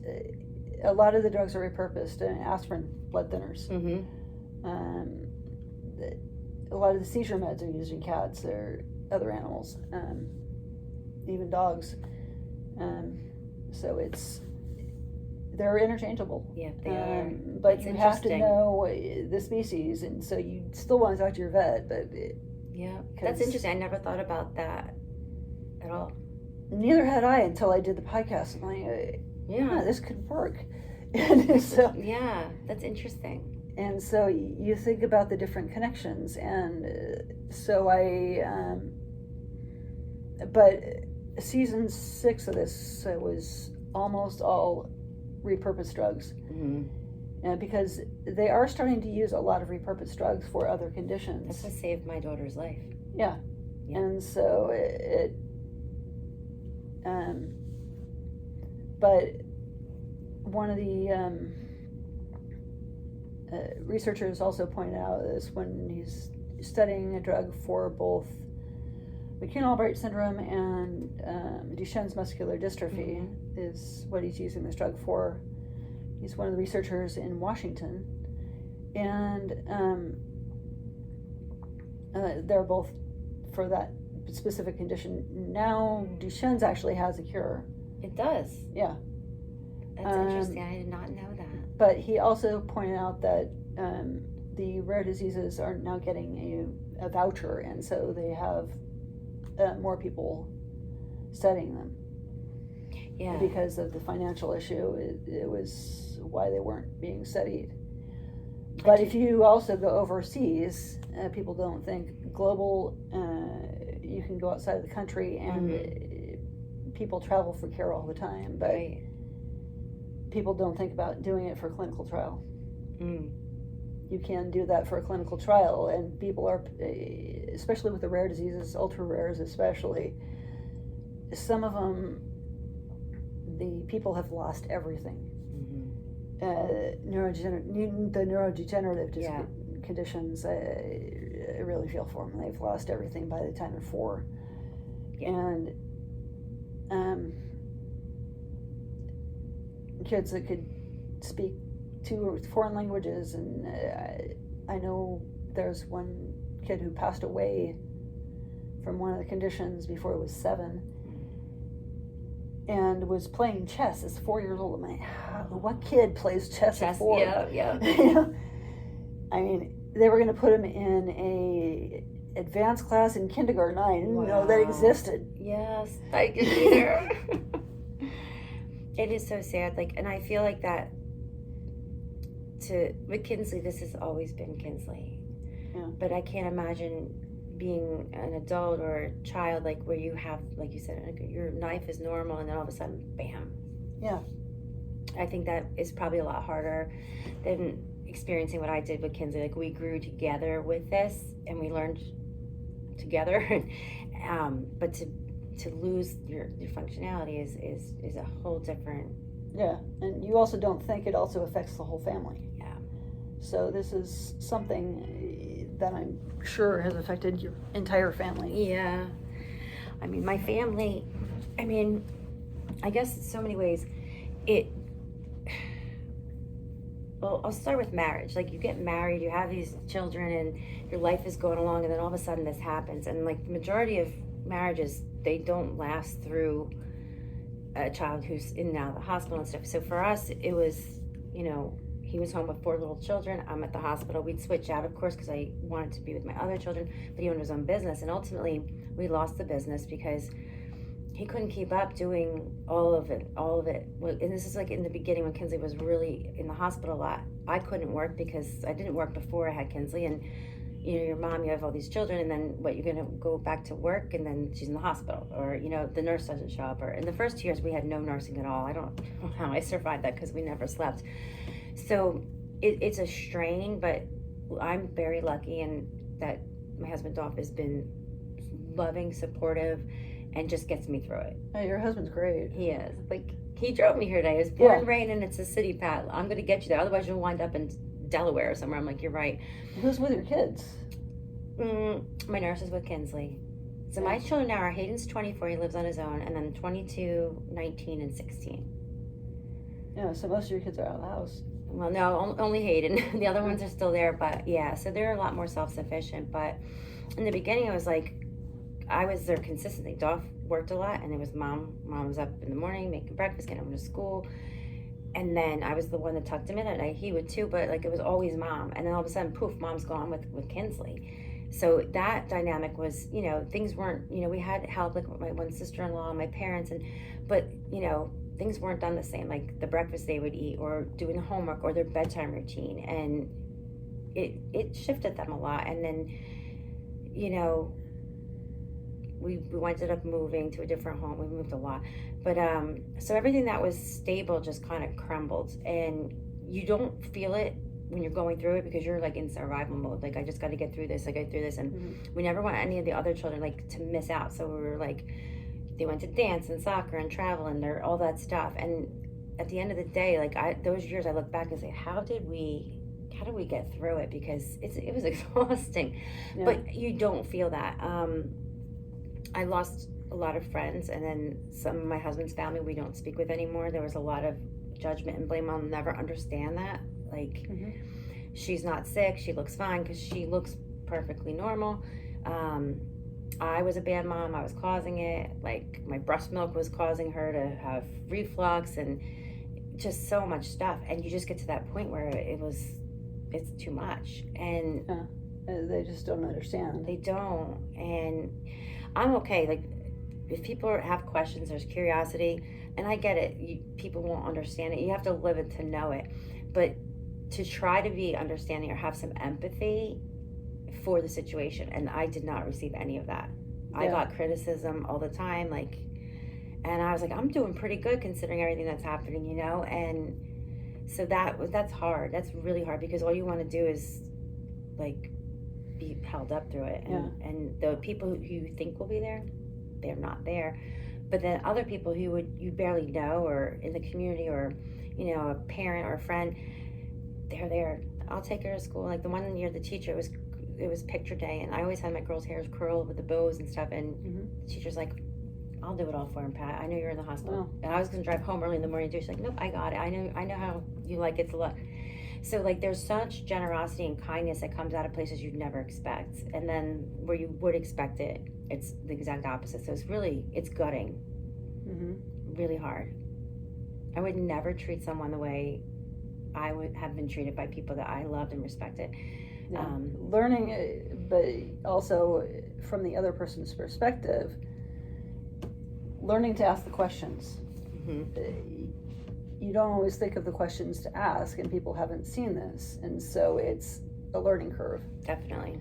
S1: a lot of the drugs are repurposed, and aspirin, blood thinners. A lot of the seizure meds are used in cats or other animals, even dogs. So they're interchangeable.
S2: Yeah, they are.
S1: But you have to know the species, and so you still want to talk to your vet, but
S2: Yeah, that's interesting. I never thought about that at all.
S1: Neither had I until I did the podcast. I'm like, yeah, this could work. And so,
S2: yeah, that's interesting.
S1: And so you think about the different connections, and so but season 6 of this was almost all repurposed drugs. Because they are starting to use a lot of repurposed drugs for other conditions.
S2: That's what saved my daughter's life.
S1: Yeah. And so but one of the researchers also pointed out this when he's studying a drug for both McKean-Albright syndrome and Duchenne's muscular dystrophy is what he's using this drug for. He's one of the researchers in Washington, and they're both for that specific condition. Now Duchenne's actually has a cure.
S2: It does?
S1: Yeah.
S2: That's interesting. I did not know that.
S1: But he also pointed out that the rare diseases are now getting a voucher, and so they have more people studying them.
S2: Yeah.
S1: Because of the financial issue, it was why they weren't being studied. But if you also go overseas, people don't think global, you can go outside of the country and people travel for care all the time, but people don't think about doing it for a clinical trial. You can do that for a clinical trial, and people are, especially with the rare diseases, ultra rares especially, some of them, the people have lost everything. The neurodegenerative conditions, I really feel for them. They've lost everything by the time they're 4. And kids that could speak 2 or foreign languages, and I know there's one kid who passed away from one of the conditions before he was 7. And was playing chess as 4 years old. I'm like, what kid plays chess at 4?
S2: Yeah.
S1: You know? I mean, they were going to put him in a advanced class in kindergarten. I didn't know that existed.
S2: Yes, I didn't either. It is so sad. And I feel like that with Kinsley, this has always been Kinsley.
S1: Yeah.
S2: But I can't imagine being an adult or a child, where you have, like you said, your life is normal, and then all of a sudden, bam.
S1: Yeah.
S2: I think that is probably a lot harder than experiencing what I did with Kinsley. We grew together with this, and we learned together. But to lose your functionality is a whole different.
S1: Yeah, and you also don't think it also affects the whole family.
S2: Yeah.
S1: So this is something that I'm sure has affected your entire family.
S2: Yeah. I mean, my family, I guess in so many ways, well, I'll start with marriage. You get married, you have these children, and your life is going along, and then all of a sudden this happens. And the majority of marriages, they don't last through a child who's in and out of the hospital and stuff. So for us, it was, he was home with 4 little children. I'm at the hospital. We'd switch out, of course, because I wanted to be with my other children, but he owned his own business. And ultimately, we lost the business because he couldn't keep up doing all of it. And this is in the beginning when Kinsley was really in the hospital a lot. I couldn't work because I didn't work before I had Kinsley. And, your mom, you have all these children, and then you're going to go back to work, and then she's in the hospital, or, the nurse doesn't show up. Or in the first 2 years, we had no nursing at all. I don't know how I survived that because we never slept. So it's a strain, but I'm very lucky and that my husband Dolph has been loving, supportive, and just gets me through it.
S1: Oh, your husband's great.
S2: He is. He drove me here today. It was pouring rain, and it's a city, Pat. I'm going to get you there. Otherwise, you'll wind up in Delaware or somewhere. I'm like, you're right.
S1: Who's with your kids?
S2: My nurse is with Kinsley. So my children now are Hayden's 24, he lives on his own, and then 22, 19, and 16.
S1: Yeah, so most of your kids are out of the house.
S2: Well, no, only Hayden. The other ones are still there, but yeah, so they're a lot more self-sufficient. But in the beginning, I was there consistently. Dolph worked a lot, and it was mom. Mom was up in the morning making breakfast, getting him to school. And then I was the one that tucked him in at night. He would too, but it was always mom. And then all of a sudden, poof, mom's gone with Kinsley. So that dynamic was, things weren't, we had help, like my one sister-in-law, my parents, but things weren't done the same, like the breakfast they would eat or doing the homework or their bedtime routine. And it shifted them a lot. And then, we ended up moving to a different home. We moved a lot. But so everything that was stable just kind of crumbled. And you don't feel it when you're going through it because you're like in survival mode. Like, I just got to get through this. I get through this. And we never want any of the other children like to miss out. So we were like, they went to dance and soccer and travel and all that stuff. And at the end of the day, like those years I look back and say, how did we get through it? Because it was exhausting. Yeah. But you don't feel that. I lost a lot of friends, and then some of my husband's family we don't speak with anymore. There was a lot of judgment and blame. I'll never understand that. Like, she's not sick, she looks fine, because she looks perfectly normal. I was a bad mom, I was causing it. Like, my breast milk was causing her to have reflux and just so much stuff. And you just get to that point where it's too much. And
S1: they just don't understand.
S2: They don't. And I'm okay. Like, if people have questions, there's curiosity, and I get it. People won't understand it. You have to live it to know it. But to try to be understanding or have some empathy for the situation, and I did not receive any of that. I got criticism all the time, and I was like, I'm doing pretty good considering everything that's happening, And so that's hard. That's really hard, because all you want to do is like be held up through it, and the people who you think will be there, they're not there. But then other people who you barely know, or in the community, or a parent or a friend, they're there. I'll take her to school. Like the one year, the teacher it was picture day, and I always had my girls' hair curled with the bows and stuff, and the teacher's like, I'll do it all for him, Pat. I know you're in the hospital. And I was gonna drive home early in the morning too. She's like, nope, I got it. I know how you like it to look. So like, there's such generosity and kindness that comes out of places you'd never expect, and then where you would expect it, it's the exact opposite. So it's gutting, really hard. I would never treat someone the way I would have been treated by people that I loved and respected.
S1: Yeah. Learning, but also from the other person's perspective, learning to ask the questions. You don't always think of the questions to ask, and people haven't seen this, and so it's a learning curve.
S2: Definitely.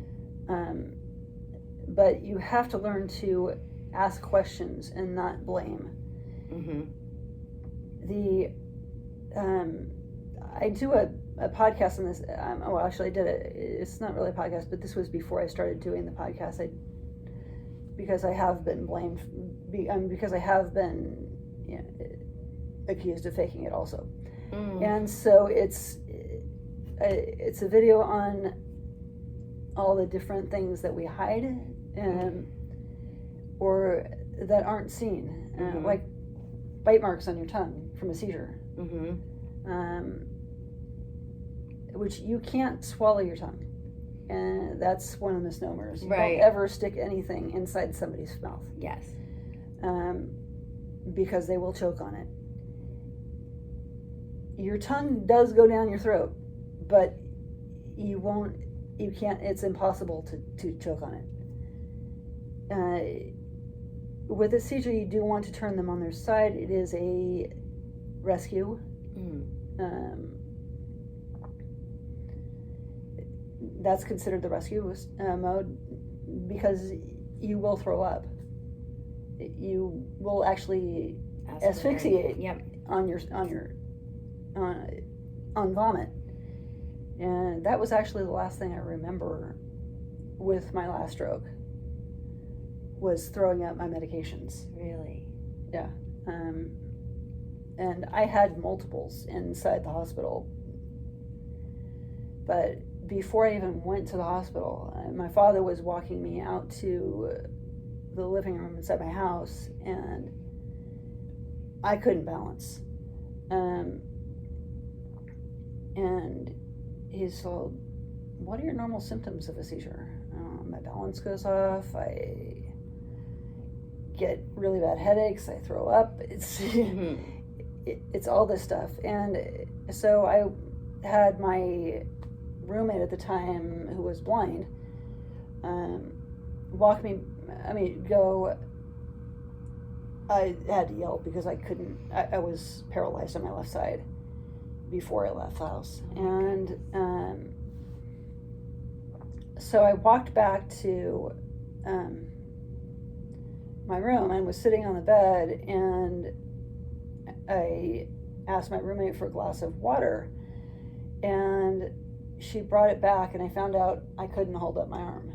S1: But you have to learn to ask questions and not blame. I do a podcast on this. Actually, I did it. It's not really a podcast, but this was before I started doing the podcast. Because I have been blamed, because I have been accused of faking it also. And so it's a video on all the different things that we hide, or that aren't seen, like bite marks on your tongue from a seizure, which you can't swallow your tongue. And that's one of the misnomers.
S2: Right.
S1: Don't ever stick anything inside somebody's mouth.
S2: Yes.
S1: Because they will choke on it. Your tongue does go down your throat, but you can't, it's impossible to choke on it. With a seizure, you do want to turn them on their side. It is a rescue. That's considered the rescue mode, because you will throw up. You will actually asphyxiate on vomit, and that was actually the last thing I remember with my last stroke, was throwing up my medications.
S2: Really?
S1: Yeah. And I had multiples inside the hospital, but before I even went to the hospital, my father was walking me out to the living room inside my house, and I couldn't balance. And he said, what are your normal symptoms of a seizure? My balance goes off, I get really bad headaches, I throw up, it's all this stuff. And so I had my roommate at the time, who was blind, I had to yell because I was paralyzed on my left side before I left the house. And so I walked back to my room and was sitting on the bed, and I asked my roommate for a glass of water, and she brought it back, and I found out I couldn't hold up my arm.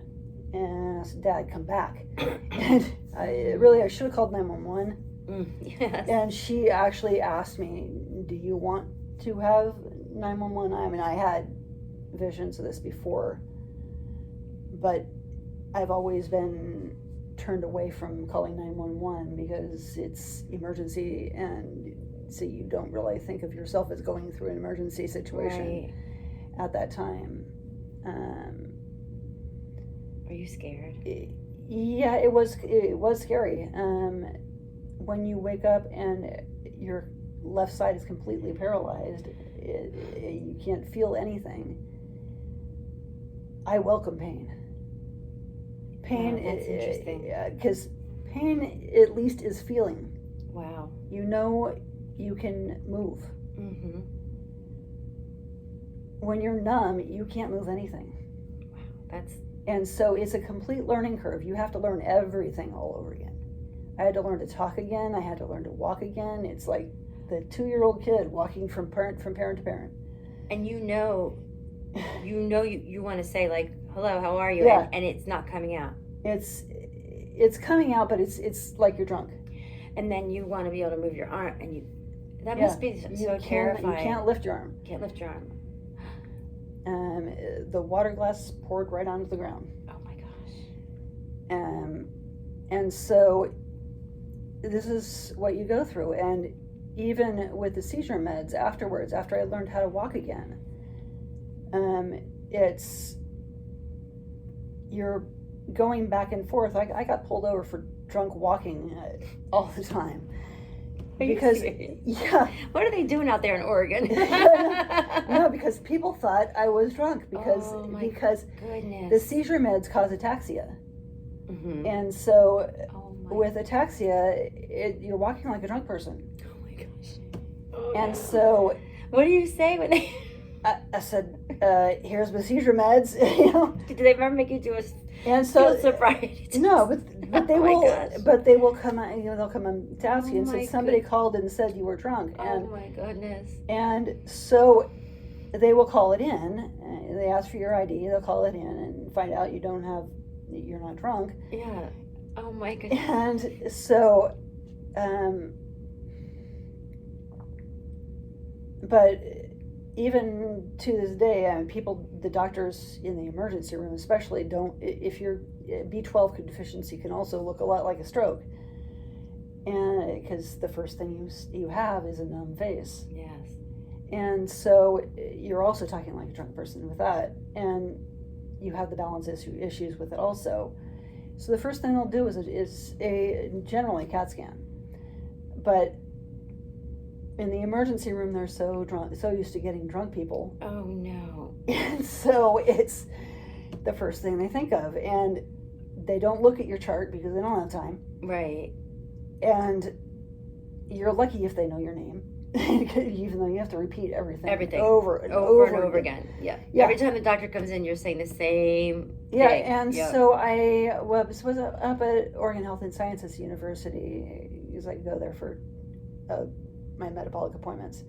S1: And I said, Dad, come back. And I should have called 911.
S2: Yes.
S1: And she actually asked me, do you want to have 911? I mean, I had visions of this before, but I've always been turned away from calling 911 because it's emergency, and so you don't really think of yourself as going through an emergency situation at that time.
S2: Are you scared?
S1: Yeah, it was scary. When you wake up and your left side is completely paralyzed, you can't feel anything. I welcome pain. Pain,
S2: wow, that's interesting.
S1: Because pain at least is feeling.
S2: Wow.
S1: You know you can move.
S2: Mm-hmm.
S1: When you're numb, you can't move anything.
S2: Wow,
S1: and so it's a complete learning curve. You have to learn everything all over again. I had to learn to talk again. I had to learn to walk again. It's like the 2-year-old kid walking from parent to parent.
S2: And you want to say, like, hello, how are you?
S1: Yeah.
S2: And it's not coming out.
S1: It's coming out, but it's like you're drunk.
S2: And then you want to be able to move your arm, and that must be so terrifying.
S1: You can't lift your arm.
S2: Can't lift your arm.
S1: The water glass poured right onto the ground.
S2: Oh my gosh.
S1: And so this is what you go through. And even with the seizure meds afterwards, after I learned how to walk again, you're going back and forth. I got pulled over for drunk walking all the time. Because
S2: what are they doing out there in Oregon?
S1: No, because people thought I was drunk because
S2: goodness.
S1: the seizure meds cause ataxia.
S2: Mm-hmm.
S1: And so with ataxia, you're walking like a drunk person.
S2: Oh my gosh.
S1: And so
S2: what do you say when they
S1: I said, here's my seizure meds,
S2: Did they ever make you do a
S1: and so
S2: sobriety test?
S1: No, but they they will come out, they'll come and ask you and say somebody called and said you were drunk.
S2: Oh my goodness.
S1: And so they will call it in, they ask for your ID, they'll call it in and find out you're not drunk.
S2: Yeah. Oh my goodness.
S1: And so but even to this day, the doctors in the emergency room especially if your B12 deficiency can also look a lot like a stroke. And because the first thing you have is a numb face.
S2: Yes.
S1: And so you're also talking like a drunk person with that. And you have the balance issues with it also. So the first thing they'll do is generally CAT scan. But in the emergency room, they're so used to getting drunk people.
S2: Oh no.
S1: And so it's the first thing they think of. And they don't look at your chart because they don't have time.
S2: Right.
S1: And you're lucky if they know your name. Even though you have to repeat everything over and over
S2: again. Yeah. Every time the doctor comes in, you're saying the same thing.
S1: And so I was up at Oregon Health and Sciences University because I go there for my metabolic appointments,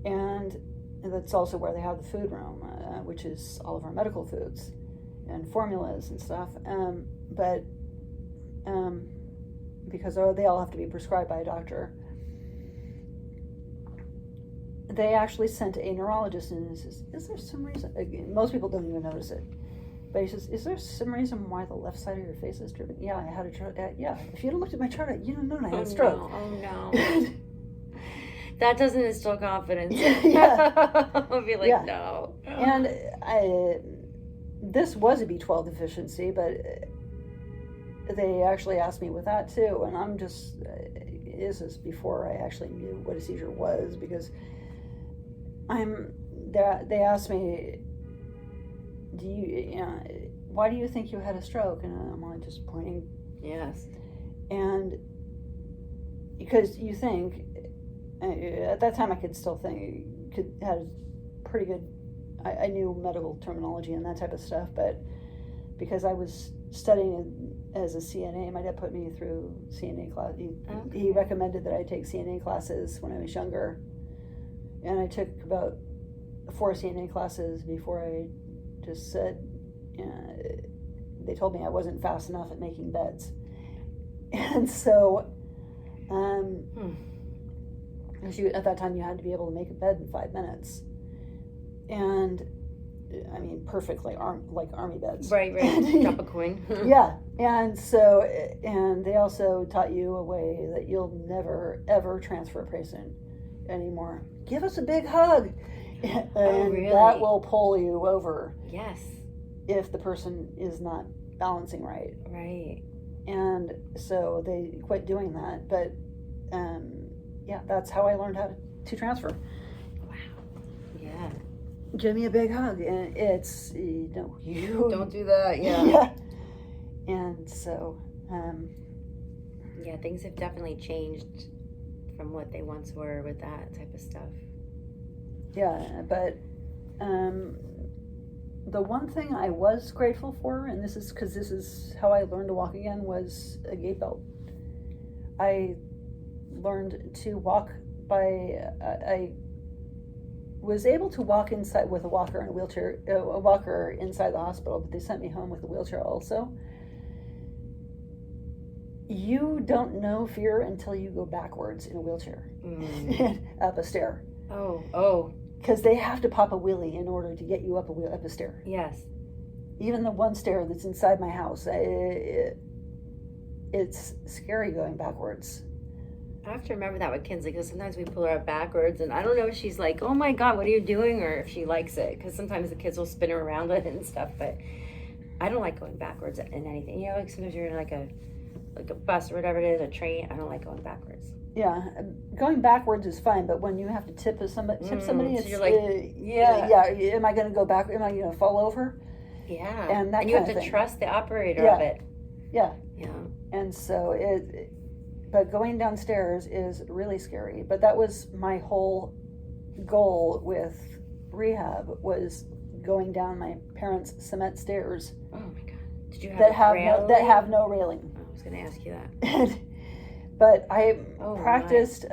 S1: and that's also where they have the food room, which is all of our medical foods and formulas and stuff. Because they all have to be prescribed by a doctor. They actually sent a neurologist in and says, is there some reason, most people don't even notice it, but he says, is there some reason why the left side of your face is driven? Yeah, I had a chart. Yeah, if you had looked at my chart, you don't know I had a stroke.
S2: No. That doesn't instill confidence.
S1: Yeah.
S2: I'll be like, no.
S1: And this was a B12 deficiency, but they actually asked me with that too, and I'm just, this is before I actually knew what a seizure was, because they asked me, do why do you think you had a stroke? And I'm like just pointing.
S2: Yes.
S1: And because you think, at that time I could still think, had pretty good, I knew medical terminology and that type of stuff, but because I was studying as a CNA, my dad put me through CNA class. He recommended that I take CNA classes when I was younger, and I took about 4 CNA classes before I just said, they told me I wasn't fast enough at making beds. And so, at that time you had to be able to make a bed in 5 minutes. And I mean, perfectly like army beds.
S2: Right. Drop a coin.
S1: Yeah. And so, and they also taught you a way that you'll never, ever transfer a patient anymore. Give us a big hug. And
S2: really?
S1: that will pull you over.
S2: Yes.
S1: If the person is not balancing right.
S2: Right.
S1: And so they quit doing that. But yeah, that's how I learned how to transfer.
S2: Wow. Yeah.
S1: Give me a big hug. And it's, you
S2: don't do that. Yeah.
S1: Yeah. And so,
S2: yeah, things have definitely changed from what they once were with that type of stuff.
S1: Yeah, but the one thing I was grateful for, and this is because this is how I learned to walk again, was a gait belt. I learned to walk by, I was able to walk inside with a walker and a walker inside the hospital, but they sent me home with a wheelchair also. You don't know fear until you go backwards in a wheelchair up a stair.
S2: Oh.
S1: Because they have to pop a wheelie in order to get you up a stair.
S2: Yes.
S1: Even the one stair that's inside my house, it's scary going backwards.
S2: I have to remember that with Kinsley, because sometimes we pull her up backwards, and I don't know if she's like, oh my God, what are you doing? Or if she likes it, because sometimes the kids will spin her around it and stuff, but I don't like going backwards in anything. You know, like sometimes you're in like a bus or whatever it is, a train, I don't like going backwards.
S1: Yeah, going backwards is fine, but when you have to tip somebody,
S2: so
S1: it's
S2: you're like,
S1: am I going to go back? Am I going to fall over?
S2: Yeah,
S1: and
S2: you have to trust the operator of it.
S1: Yeah.
S2: Yeah.
S1: And so but going downstairs is really scary. But that was my whole goal with rehab, was going down my parents' cement stairs.
S2: Oh my God! Did you have
S1: that have no railing?
S2: I was going to ask you that.
S1: But I practiced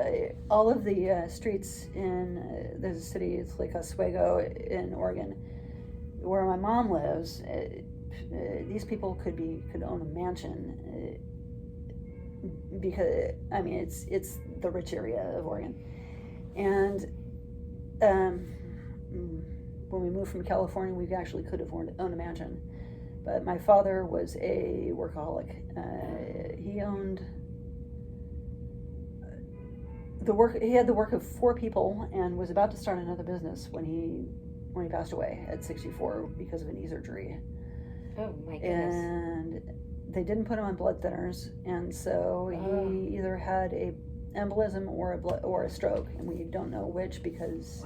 S1: all of the streets in there's a city, it's like Oswego in Oregon, where my mom lives. These people could own a mansion because I mean it's the rich area of Oregon. And when we moved from California, we actually could have owned a mansion. But my father was a workaholic. He owned he had the work of 4 people and was about to start another business when he passed away at 64 because of a knee surgery.
S2: Oh my goodness.
S1: And they didn't put him on blood thinners, and so he either had a embolism or a stroke, and we don't know which, because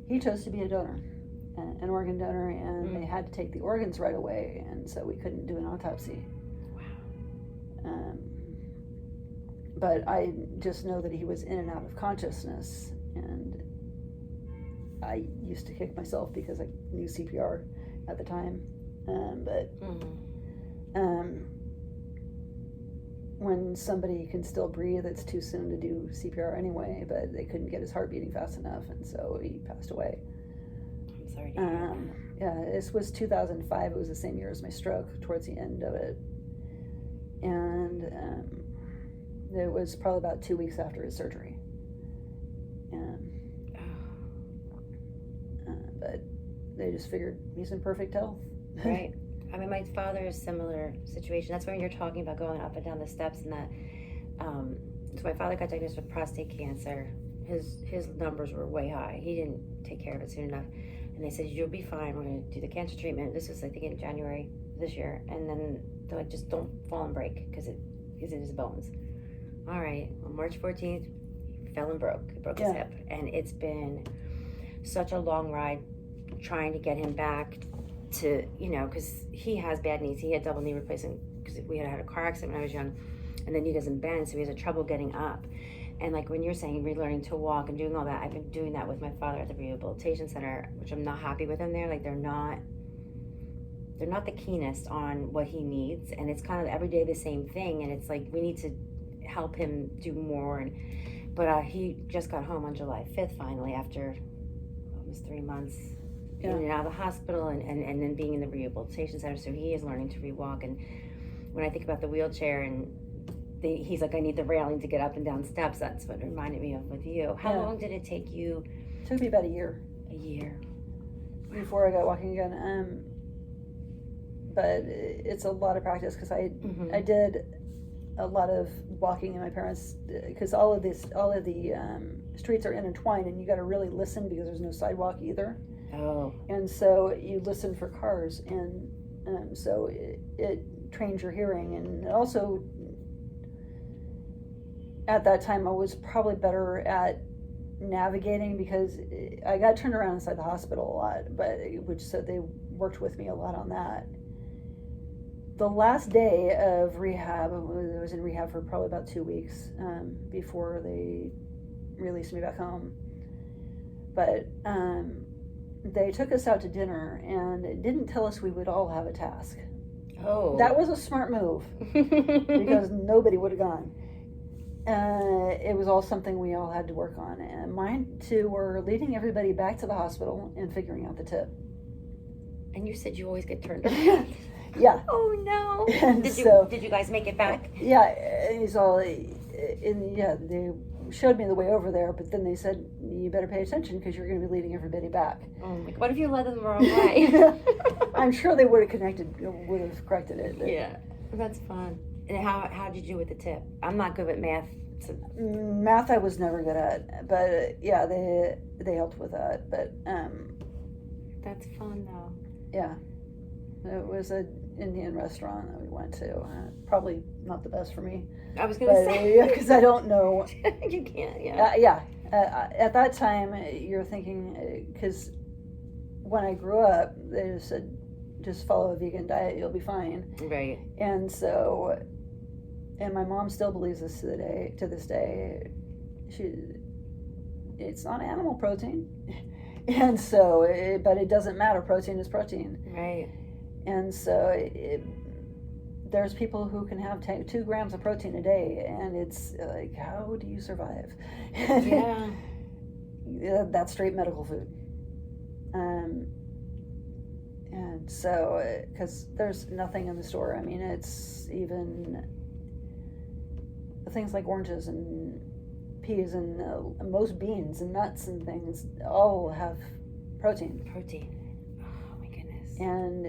S1: he chose to be a donor, an organ donor, and they had to take the organs right away, and so we couldn't do an autopsy. Wow. But I just know that he was in and out of consciousness, and I used to kick myself because I knew CPR at the time. When somebody can still breathe, it's too soon to do CPR anyway, but they couldn't get his heart beating fast enough, and so he passed away.
S2: I'm sorry to hear that.
S1: Yeah, this was 2005. It was the same year as my stroke, towards the end of it. And it was probably about 2 weeks after his surgery. But they just figured he's in perfect health.
S2: Right. I mean, my father is similar situation. That's when you're talking about going up and down the steps, and that. So my father got diagnosed with prostate cancer. His numbers were way high. He didn't take care of it soon enough, and they said, you'll be fine. We're going to do the cancer treatment. This was, I think, in January this year, and then they're like, just don't fall and break because it is in his bones. All right. On March 14th, he fell and broke. He broke his hip, and it's been such a long ride trying to get him back to, because he has bad knees. He had double knee replacement because we had a car accident when I was young, and then he doesn't bend, so he has trouble getting up. And like when you're saying relearning to walk and doing all that, I've been doing that with my father at the rehabilitation center, which I'm not happy with him there. Like they're not the keenest on what he needs, and it's kind of every day the same thing, and it's like we need to help him do more. But he just got home on July 5th finally after almost 3 months in and out of the hospital and then being in the rehabilitation center. So he is learning to rewalk. And when I think about the wheelchair and he's like, I need the railing to get up and down steps. That's what reminded me of with you. How long did it take you?
S1: It took me about a year.
S2: A year.
S1: Before I got walking again. But it's a lot of practice because I did a lot of walking in my parents, because all of the streets are intertwined, and you got to really listen because there's no sidewalk either.
S2: Oh.
S1: And so you listen for cars, and so it trains your hearing. And also at that time I was probably better at navigating because I got turned around inside the hospital a lot, so they worked with me a lot on that. The last day of rehab, I was in rehab for probably about 2 weeks before they released me back home. But they took us out to dinner and didn't tell us we would all have a task.
S2: Oh.
S1: That was a smart move because nobody would have gone. It was all something we all had to work on. And mine two were leading everybody back to the hospital and figuring out the tip.
S2: And you said you always get turned around.
S1: Yeah.
S2: Oh no.
S1: And
S2: did you guys make it back?
S1: Yeah, and he's all, they showed me the way over there, but then they said, you better pay attention because you're going to be leading everybody back.
S2: Oh my God. What if you led them the wrong way?
S1: I'm sure they would have corrected it.
S2: Yeah, that's fun. And how did you do with the tip? I'm not good with math. So.
S1: Math I was never good at, but yeah, they helped with that. But
S2: that's fun though.
S1: Yeah, it was an Indian restaurant that we went to. Probably not the best for me.
S2: I was gonna say
S1: because I don't know.
S2: You can't.
S1: Yeah. At that time, you're thinking because when I grew up, they just said, just follow a vegan diet, you'll be fine.
S2: Right.
S1: And so, and my mom still believes this to this day. It's not animal protein. And so, but it doesn't matter. Protein is protein.
S2: Right.
S1: And so, there's people who can have 2 grams of protein a day, and it's like, how do you survive?
S2: Yeah.
S1: That's straight medical food. And so, because there's nothing in the store. I mean, it's even things like oranges and peas and most beans and nuts and things all have protein.
S2: Oh my goodness.
S1: And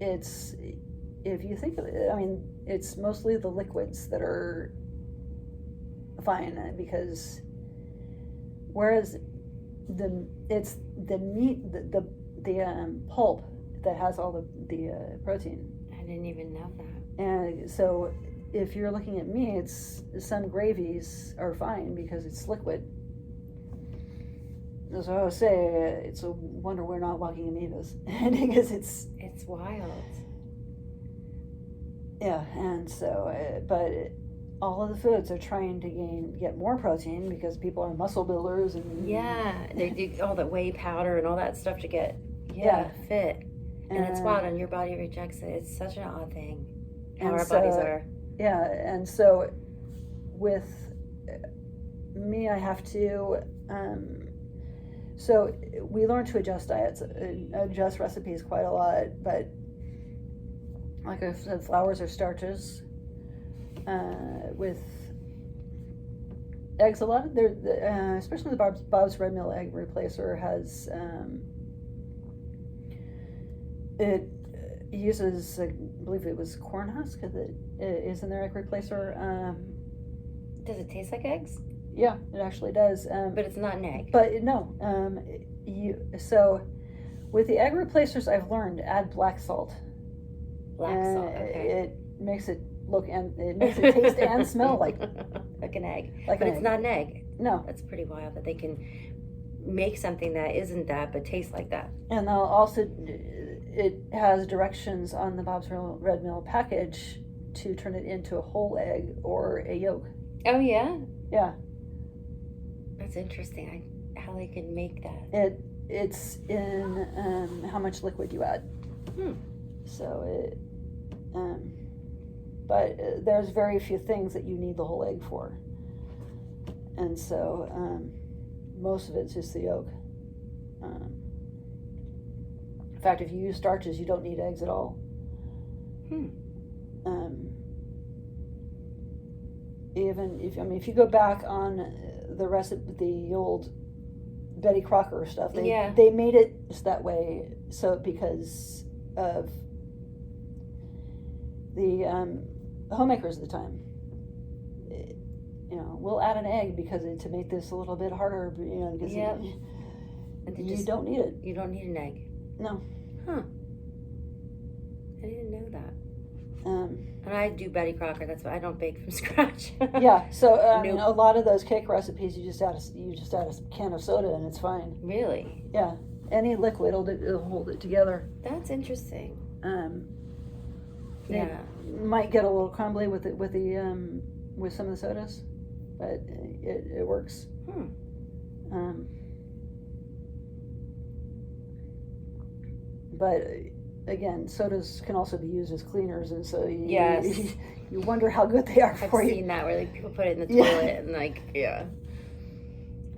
S1: it's, if you think of it, I mean, it's mostly the liquids that are fine, because whereas it's the meat, the pulp that has all the protein.
S2: I didn't even know that.
S1: And so if you're looking at me, some gravies are fine because it's liquid. So I would say it's a wonder we're not walking amoebas because it's
S2: wild.
S1: Yeah, and so but all of the foods are trying to get more protein because people are muscle builders and
S2: they do all the whey powder and all that stuff to get fit, and it's wild, and your body rejects it. It's such an odd thing how our bodies are.
S1: Yeah, and so with me, I have to. So we learn to adjust diets, adjust recipes quite a lot, but like I said, flours or starches. With eggs, a lot of especially the Bob's Red Mill egg replacer has it uses, I believe it was corn husk that is in their egg replacer.
S2: Does it taste like eggs?
S1: Yeah, it actually does.
S2: But it's not an egg.
S1: But no, so with the egg replacers, I've learned add black salt.
S2: Black salt. Okay.
S1: It makes it look and it makes it taste and smell like
S2: an egg.
S1: But it's
S2: not an egg.
S1: No.
S2: That's pretty wild that they can make something that isn't that but tastes like that.
S1: And they'll also, it has directions on the Bob's Red Mill package to turn it into a whole egg or a yolk.
S2: Oh yeah?
S1: Yeah.
S2: That's interesting. How they can make that.
S1: It's in how much liquid you add. So but there's very few things that you need the whole egg for. And so most of it's just the yolk. In fact, if you use starches, you don't need eggs at all. Even if you go back on the recipe, the old Betty Crocker stuff, they made it just that way, so because of the homemakers at the time. We'll add an egg because to make this a little bit harder, because you don't need it.
S2: You don't need an egg.
S1: No.
S2: Huh. I didn't know that. And I do Betty Crocker. That's why I don't bake from scratch.
S1: Yeah. So a lot of those cake recipes, you just add a can of soda and it's fine.
S2: Really?
S1: Yeah. Any liquid it'll hold it together.
S2: That's interesting.
S1: It might get a little crumbly with some of the sodas, but it works. But again, sodas can also be used as cleaners, and so you wonder how good they are for you.
S2: I've seen that where people put it in the toilet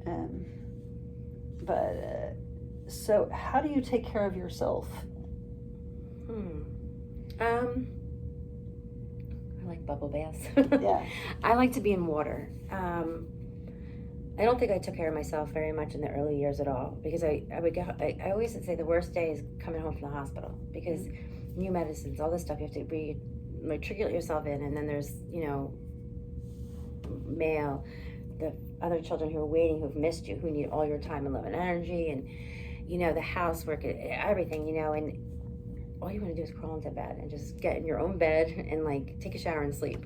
S2: and
S1: But so how do you take care of yourself?
S2: I like bubble baths.
S1: Yeah.
S2: I like to be in water. I don't think I took care of myself very much in the early years at all, because I always say the worst day is coming home from the hospital, because new medicines, all this stuff you have to matriculate yourself in, and then there's mail, the other children who are waiting, who've missed you, who need all your time and love and energy, and the housework, everything, and all you want to do is crawl into bed and just get in your own bed and take a shower and sleep.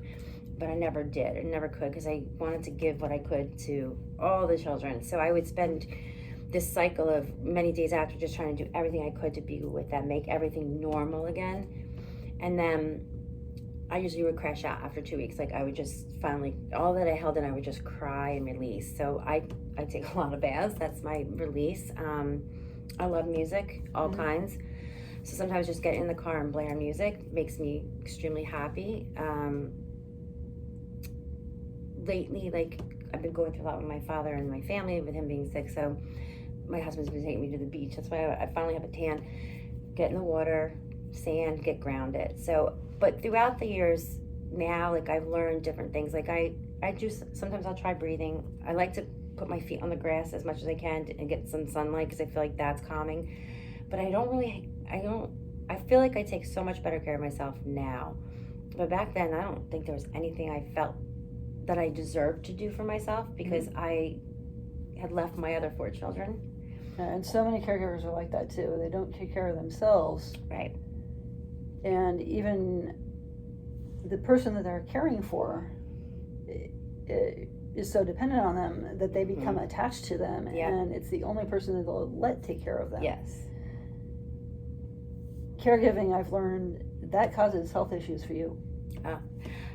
S2: But I never did. I never could, because I wanted to give what I could to all the children. So I would spend this cycle of many days after just trying to do everything I could to be with them, make everything normal again. And then I usually would crash out after 2 weeks. I would just finally, all that I held in, I would just cry and release. So I take a lot of baths. That's my release. I love music, all kinds. So sometimes just getting in the car and blare music makes me extremely happy. Lately, I've been going through a lot with my father and my family, with him being sick, so my husband's been taking me to the beach. That's why I finally have a tan. Get in the water, sand, get grounded. So, but throughout the years now, I've learned different things. Sometimes I'll try breathing. I like to put my feet on the grass as much as I can and get some sunlight, because I feel like that's calming. But I feel like I take so much better care of myself now. But back then, I don't think there was anything I felt that I deserved to do for myself, because I had left my other 4 children.
S1: And so many caregivers are like that too. They don't take care of themselves.
S2: Right.
S1: And even the person that they're caring for is so dependent on them that they become attached to them, and it's the only person that they'll let take care of them.
S2: Yes.
S1: Caregiving, I've learned, that causes health issues for you.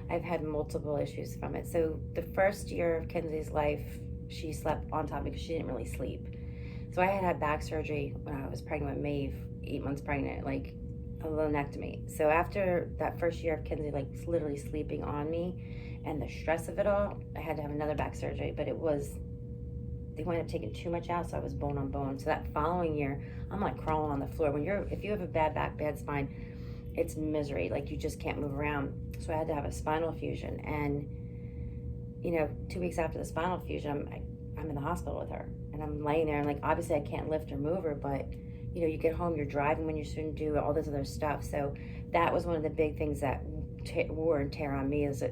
S2: I've had multiple issues from it. So the first year of Kinsley's life, she slept on top because she didn't really sleep. So I had back surgery when I was pregnant with Maeve, 8 months pregnant, a laryngectomy. So after that first year of Kinsley, literally sleeping on me, and the stress of it all, I had to have another back surgery. But they wound up taking too much out, so I was bone on bone. So that following year, I'm crawling on the floor. If you have a bad back, bad spine, it's misery. You just can't move around. So I had to have a spinal fusion, and 2 weeks after the spinal fusion, I'm in the hospital with her, and I'm laying there, and obviously I can't lift or move her, but you get home, you're driving when you shouldn't do, all this other stuff. So that was one of the big things that wore and tear on me, is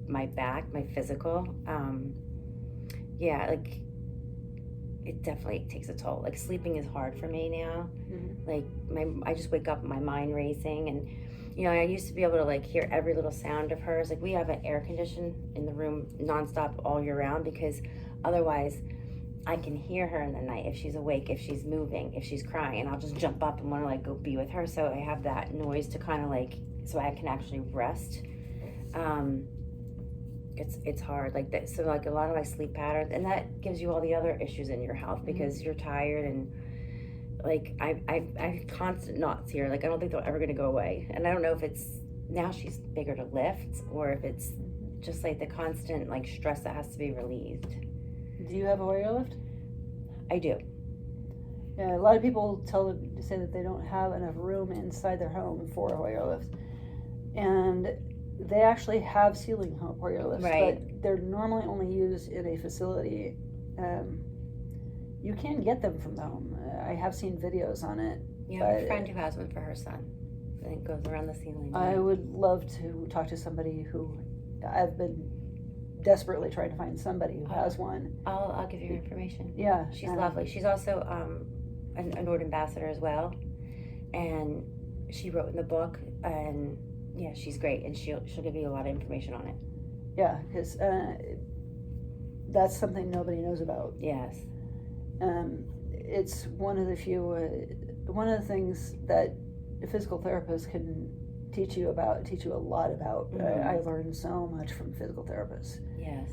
S2: my back, my physical. It definitely takes a toll. Sleeping is hard for me now. I just wake up, my mind racing, and I used to be able to hear every little sound of hers. We have an air condition in the room nonstop all year round, because otherwise I can hear her in the night if she's awake, if she's moving, if she's crying, and I'll just jump up and want to like go be with her. So I have that noise to kind of like, so I can actually rest. It's hard like that. So like a lot of my sleep patterns, and that gives you all the other issues in your health because you're tired, and like I have constant knots here. Like I don't think they're ever going to go away, and I don't know if it's now she's bigger to lift or if it's just like the constant like stress that has to be relieved.
S1: Do you have a Hoyer lift?
S2: I do.
S1: Yeah, a lot of people say that they don't have enough room inside their home for a Hoyer lift, and they actually have ceiling Hoyer lifts,
S2: right.
S1: But they're normally only used in a facility. You can get them from the home. I have seen videos on it.
S2: Yeah, I have a friend who has one for her son. And it goes around the ceiling.
S1: I would love to talk to somebody who, I've been desperately trying to find somebody who has one.
S2: I'll give you her information.
S1: Yeah.
S2: She's lovely. She's also an Nord ambassador as well. And she wrote in the book, and yeah, she's great, and she'll give you a lot of information on it.
S1: Yeah, because that's something nobody knows about.
S2: Yes.
S1: It's one of the few, one of the things that a physical therapist can teach you a lot about. I learned so much from physical therapists.
S2: Yes.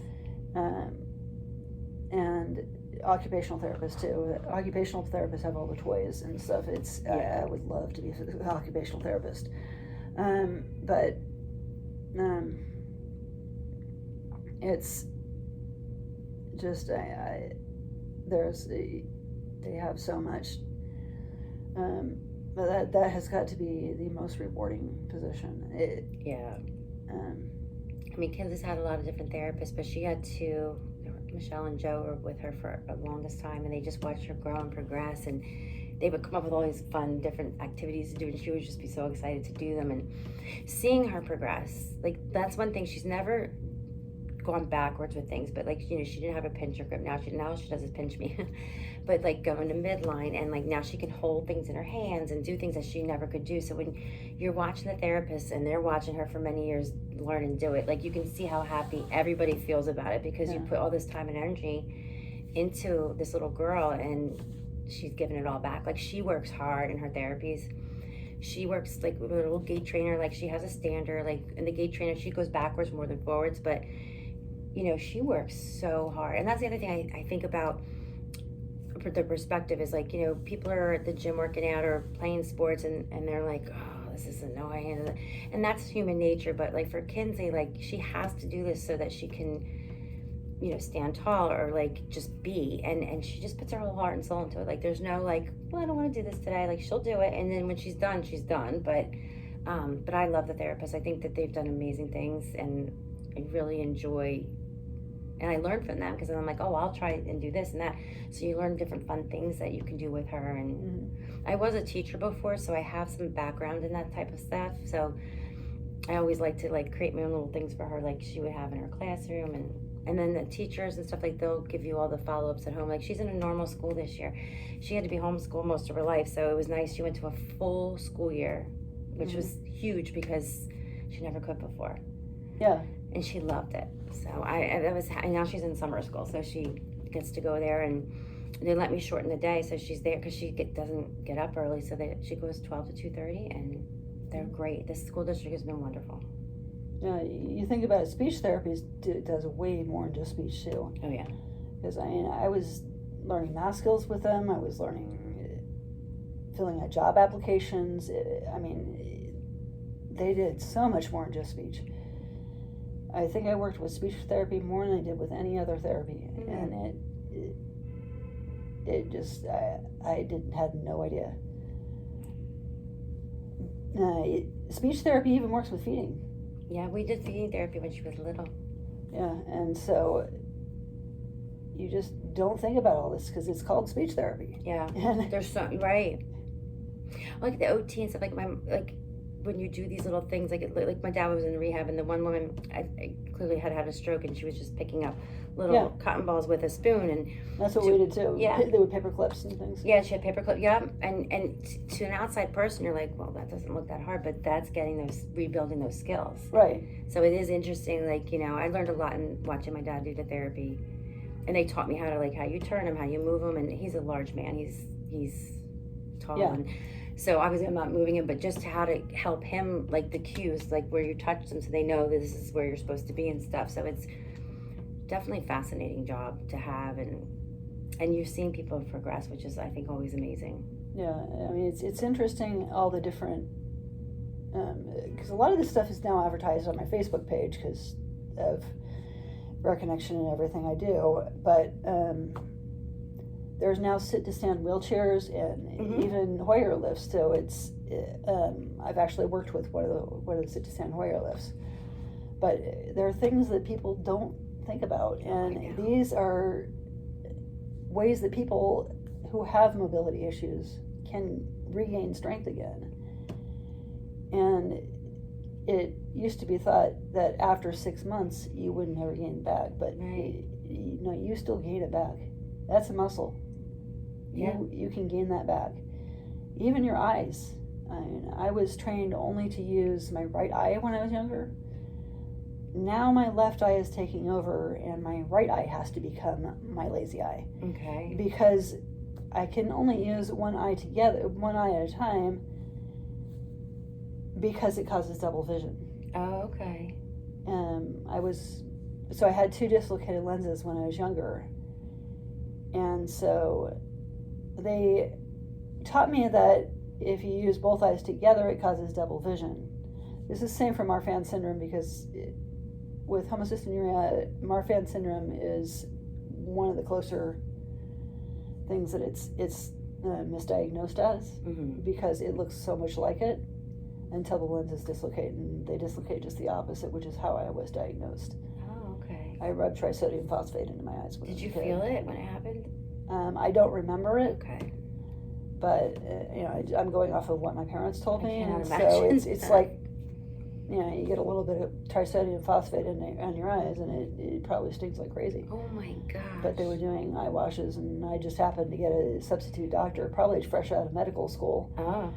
S1: And occupational therapists too. Occupational therapists have all the toys and stuff. I would love to be an occupational therapist. But it's just they have so much, but that has got to be the most rewarding position.
S2: I mean, Kinsley's had a lot of different therapists, but she had two. Michelle and Joe were with her for the longest time, and they just watched her grow and progress, and they would come up with all these fun different activities to do, and she would just be so excited to do them. And seeing her progress, like that's one thing. She's never gone backwards with things, but like, you know, she didn't have a pincher grip. Now she does is pinch me. But like going to midline, and like now she can hold things in her hands and do things that she never could do. So when you're watching the therapist and they're watching her for many years learn and do it, like you can see how happy everybody feels about it, because you put all this time and energy into this little girl, and she's giving it all back. Like she works hard in her therapies. She works like with a little gait trainer, like she has a stander, like in the gait trainer she goes backwards more than forwards, but you know, she works so hard. And that's the other thing I think about the perspective is like, you know, people are at the gym working out or playing sports, and they're like, oh, this is annoying, and that's human nature. But like for Kinsley, like she has to do this so that she can, you know, stand tall or like just be, and she just puts her whole heart and soul into it. Like there's no like, well, I don't want to do this today. Like she'll do it, and then when she's done, she's done. But I love the therapists. I think that they've done amazing things, and I really enjoy, and I learn from them, because I'm like, oh, I'll try and do this and that. So you learn different fun things that you can do with her. And I was a teacher before, so I have some background in that type of stuff. So I always like to like create my own little things for her, like she would have in her classroom, and then the teachers and stuff, like they'll give you all the follow-ups at home. Like she's in a normal school this year. She had to be homeschooled most of her life, so it was nice. She went to a full school year, which was huge because she never could before.
S1: Yeah.
S2: And she loved it. So and now she's in summer school, so she gets to go there, and they let me shorten the day, so she's there because she doesn't get up early, so she goes 12 to 2:30, and they're great. This school district has been wonderful.
S1: Yeah, you think about it, speech therapy does way more than just speech too.
S2: Oh yeah.
S1: Because I was learning math skills with them. I was learning filling out job applications. I mean, they did so much more than just speech. I think I worked with speech therapy more than I did with any other therapy, and it just I had no idea. Speech therapy even works with feeding.
S2: Yeah, we did feeding therapy when she was little.
S1: Yeah, and so you just don't think about all this because it's called speech therapy.
S2: Yeah, there's something right. Like the OT and stuff, like when you do these little things, like my dad was in rehab, and the one woman I clearly had a stroke, and she was just picking up little cotton balls with a spoon, and
S1: that's what we did too.
S2: Yeah,
S1: they would paper clips and things.
S2: Yeah, she had paper clip. Yeah, and to an outside person, you're like, well, that doesn't look that hard, but that's rebuilding those skills.
S1: Right.
S2: So it is interesting. Like, you know, I learned a lot in watching my dad do the therapy, and they taught me how to, like, how you turn him, how you move him, and he's a large man. He's tall,
S1: Yeah.
S2: and so obviously I'm not moving him, but just how to help him, like the cues, like where you touch them, so they know this is where you're supposed to be and stuff. So it's definitely a fascinating job to have, and you're seeing people progress, which is, I think, always amazing.
S1: Yeah, I mean, it's interesting, all the different, because a lot of this stuff is now advertised on my Facebook page because of Rare Connection and everything I do, but there's now sit-to-stand wheelchairs and even Hoyer lifts, so it's, I've actually worked with one of the sit-to-stand Hoyer lifts, but there are things that people don't think about, and these are ways that people who have mobility issues can regain strength again. And it used to be thought that after 6 months you would never gain back, but you still gain it back. That's a muscle. You can gain that back. Even your eyes. I was trained only to use my right eye when I was younger. Now my left eye is taking over, and my right eye has to become my lazy eye.
S2: Okay.
S1: Because I can only use one eye at a time, because it causes double vision.
S2: Oh, okay.
S1: I had 2 dislocated lenses when I was younger, and so they taught me that if you use both eyes together, it causes double vision. This is the same for Marfan syndrome, because with homocystinuria, Marfan syndrome is one of the closer things that it's misdiagnosed as, because it looks so much like it until the lenses dislocate, and they dislocate just the opposite, which is how I was diagnosed.
S2: Oh, okay.
S1: I rubbed trisodium phosphate into my eyes.
S2: Did you feel it when it happened?
S1: I don't remember it.
S2: Okay.
S1: But I'm going off of what my parents told me,
S2: I
S1: and
S2: cannot
S1: so
S2: imagine
S1: it's like, you get a little bit of trisodium phosphate on your eyes, and it probably stings like crazy.
S2: Oh my gosh.
S1: But they were doing eye washes, and I just happened to get a substitute doctor, probably fresh out of medical school.
S2: Oh.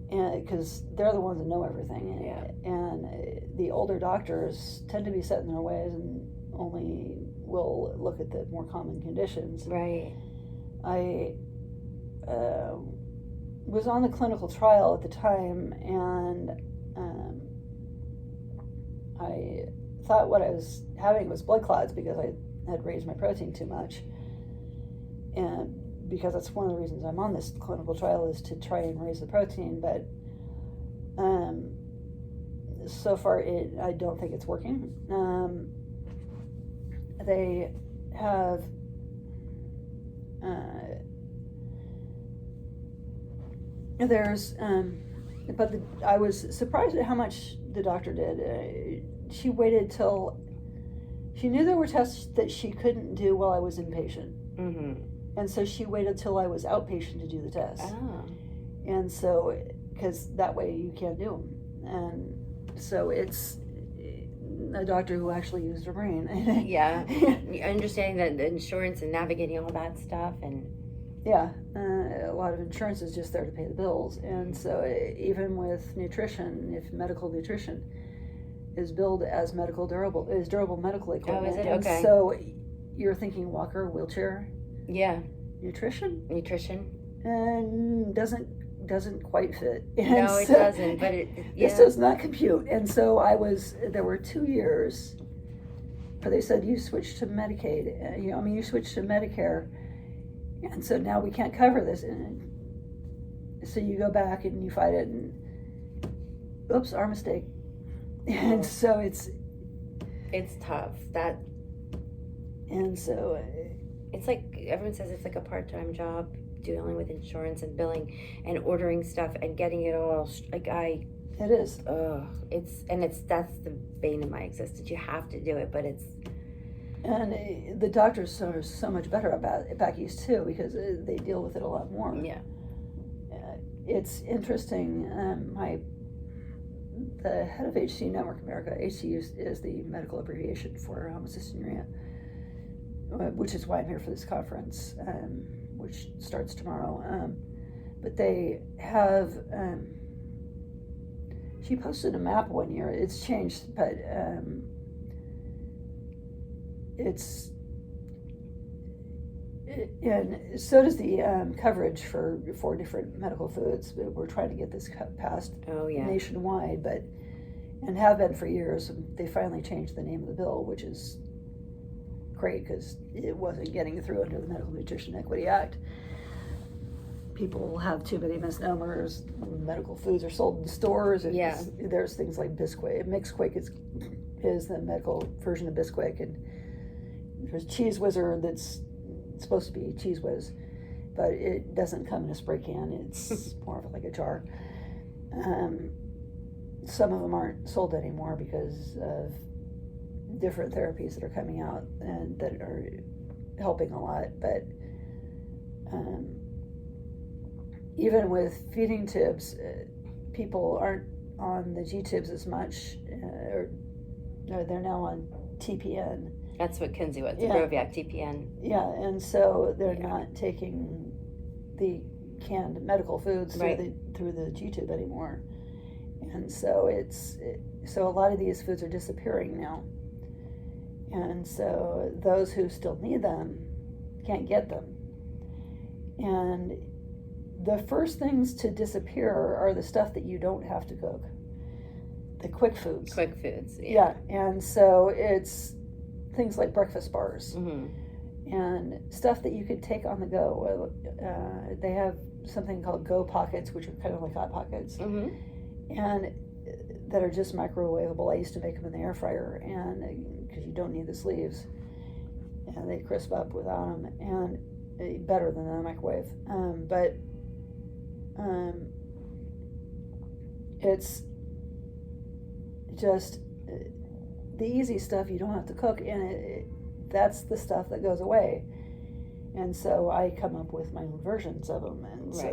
S1: And because they're the ones that know everything, and the older doctors tend to be set in their ways and only will look at the more common conditions.
S2: Right.
S1: I was on the clinical trial at the time, and I thought what I was having was blood clots because I had raised my protein too much, and because that's one of the reasons I'm on this clinical trial, is to try and raise the protein, but so far I don't think it's working. They have I was surprised at how much the doctor did. She waited till she knew there were tests that she couldn't do while I was inpatient. And so she waited till I was outpatient to do the test.
S2: Oh.
S1: And so, because that way you can't do them. And so it's a doctor who actually used her brain.
S2: Yeah. Understanding that the insurance and navigating all that stuff, and
S1: a lot of insurance is just there to pay the bills. And so even with nutrition, if medical nutrition is billed as durable medical equipment.
S2: Oh, is it? Okay.
S1: And so you're thinking walker, wheelchair.
S2: Yeah.
S1: Nutrition and doesn't quite fit. And
S2: no, it doesn't. But
S1: this does not compute. And so there were 2 years where they said you switched to Medicaid. You switched to Medicare, and so now we can't cover this. And so you go back and you fight it, and oops, our mistake. And so it's
S2: tough.
S1: And so.
S2: It's like, everyone says it's like a part-time job, dealing with insurance and billing and ordering stuff and getting it all,
S1: It is.
S2: That's the bane of my existence. You have to do it, but it's...
S1: And the doctors are so much better about it back east too, because they deal with it a lot more.
S2: Yeah.
S1: It's interesting. The head of HCU Network America, HCU is the medical abbreviation for homocystinuria, which is why I'm here for this conference, which starts tomorrow. But they have, she posted a map one year. It's changed, but it's and so does the coverage for 4 different medical foods. We're trying to get this passed nationwide, and have been for years. They finally changed the name of the bill, which is great because it wasn't getting through under the Medical Nutrition Equity Act. People have too many misnomers. Medical foods are sold in stores. And there's things like Bisquick. Mixquick is the medical version of Bisquick, and there's Cheese Whizzer that's supposed to be Cheese Whiz, but it doesn't come in a spray can. It's more of like a jar. Some of them aren't sold anymore because of different therapies that are coming out and that are helping a lot. But even with feeding tubes, people aren't on the G-tubes as much, or they're now on TPN.
S2: That's what Kinsley was, the Broviac TPN.
S1: Yeah, and so they're not taking the canned medical foods through the G-tube anymore. And so so a lot of these foods are disappearing now. And so those who still need them can't get them. And the first things to disappear are the stuff that you don't have to cook. The quick foods.
S2: Quick foods,
S1: yeah. And so it's things like breakfast bars and stuff that you could take on the go. They have something called Go Pockets, which are kind of like Hot Pockets, and that are just microwavable. I used to make them in the air fryer, and because you don't need the sleeves, and they crisp up without them, and better than the microwave. But it's just the easy stuff you don't have to cook, and that's the stuff that goes away. And so I come up with my own versions of them, and so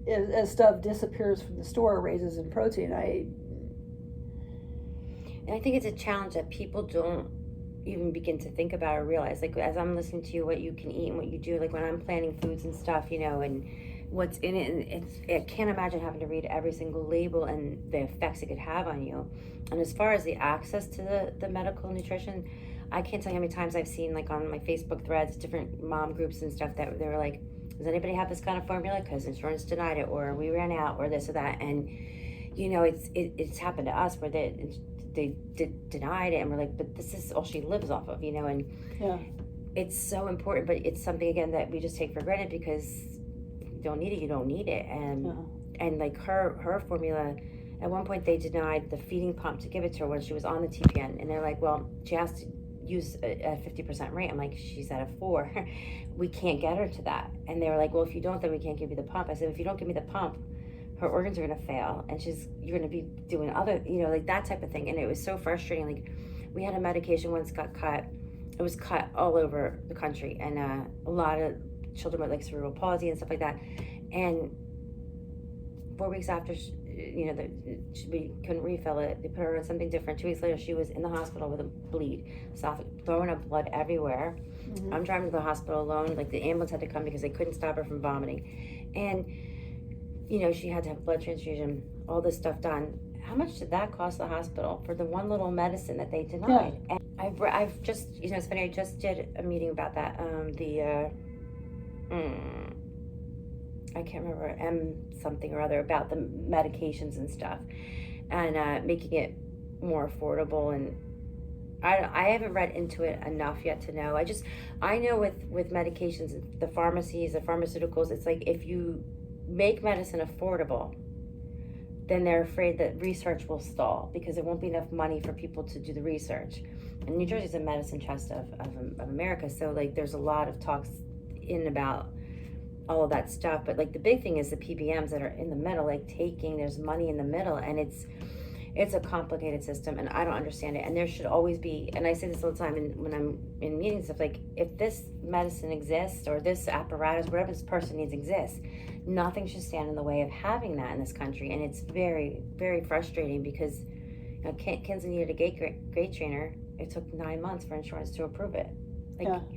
S1: as stuff disappears from the store, raises in protein,
S2: and I think it's a challenge that people don't even begin to think about or realize. Like, as I'm listening to you, what you can eat and what you do, like when I'm planning foods and stuff, and what's in it, and I can't imagine having to read every single label and the effects it could have on you. And as far as the access to the medical nutrition, I can't tell you how many times I've seen, like on my Facebook threads, different mom groups and stuff, that they were like, does anybody have this kind of formula? Because insurance denied it, or we ran out, or this or that. And it's happened to us where they denied it, and we're like, but this is all she lives off of, and it's so important. But it's something, again, that we just take for granted because you don't need it. And like her formula, at one point they denied the feeding pump to give it to her when she was on the TPN, and they're like, well, she has to use a 50% rate. I'm like, she's at a 4. We can't get her to that. And they were like, well, if you don't, then we can't give you the pump. I said, if you don't give me the pump, her organs are going to fail, and you're going to be doing other, like that type of thing. And it was so frustrating. Like, we had a medication once got cut. It was cut all over the country, and a lot of children with like cerebral palsy and stuff like that. And 4 weeks after, we couldn't refill it. They put her on something different. 2 weeks later, she was in the hospital with a bleed, throwing up blood everywhere. I'm driving to the hospital alone. Like, the ambulance had to come because they couldn't stop her from vomiting. And, she had to have blood transfusion, all this stuff done. How much did that cost the hospital for the one little medicine that they denied? Yeah. And I've just, it's funny, I just did a meeting about that. I can't remember, M something or other, about the medications and stuff, and making it more affordable. And I haven't read into it enough yet to know. I know with medications, the pharmacies, the pharmaceuticals, it's like, if you make medicine affordable, then they're afraid that research will stall because there won't be enough money for people to do the research. And New Jersey's a medicine chest of America, so like there's a lot of talks about all of that stuff. But like the big thing is the PBMs that are in the middle, like there's money in the middle, and it's a complicated system, and I don't understand it. And there should always be, and I say this all the time when I'm in meetings, stuff like, if this medicine exists, or this apparatus, whatever this person needs exists, nothing should stand in the way of having that in this country. And it's very, very frustrating because Kinsley needed a gait trainer. It took 9 months for insurance to approve it.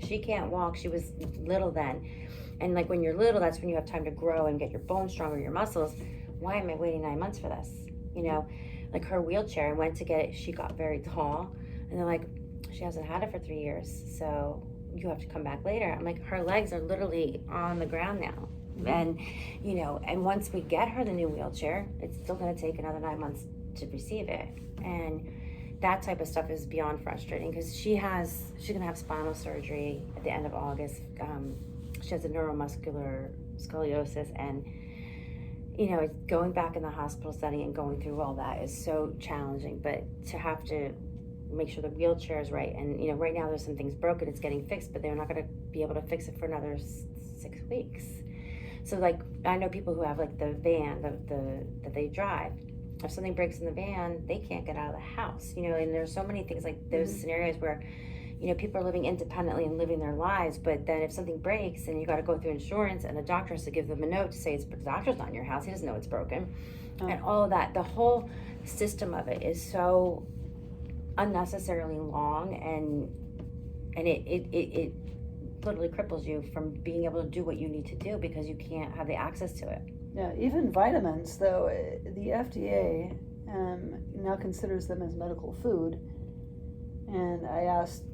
S2: She can't walk. She was little then. And like, when you're little, that's when you have time to grow and get your bones stronger, your muscles. Why am I waiting 9 months for this? Like her wheelchair, I went to get it. She got very tall, and they're like, she hasn't had it for 3 years. So you have to come back later. I'm like, her legs are literally on the ground now. And, you know, and once we get her the new wheelchair, it's still going to take another 9 months to receive it. And that type of stuff is beyond frustrating, because she's going to have spinal surgery at the end of August. She has a neuromuscular scoliosis, and, you know, going back in the hospital setting and going through all that is so challenging. But to have to make sure the wheelchair is right, and, you know, right now there's some things broken, it's getting fixed, but they're not going to be able to fix it for another 6 weeks. So, like, I know people who have, like, the van that they drive. If something breaks in the van, they can't get out of the house, you know. And there's so many things like those scenarios where, you know, people are living independently and living their lives, but then if something breaks and you got to go through insurance, and the doctor has to give them a note to say the doctor's not in your house, he doesn't know it's broken, and all of that, the whole system of it is so unnecessarily long, and it literally cripples you from being able to do what you need to do because you can't have the access to it.
S1: Yeah, even vitamins, though, the FDA now considers them as medical food. And I asked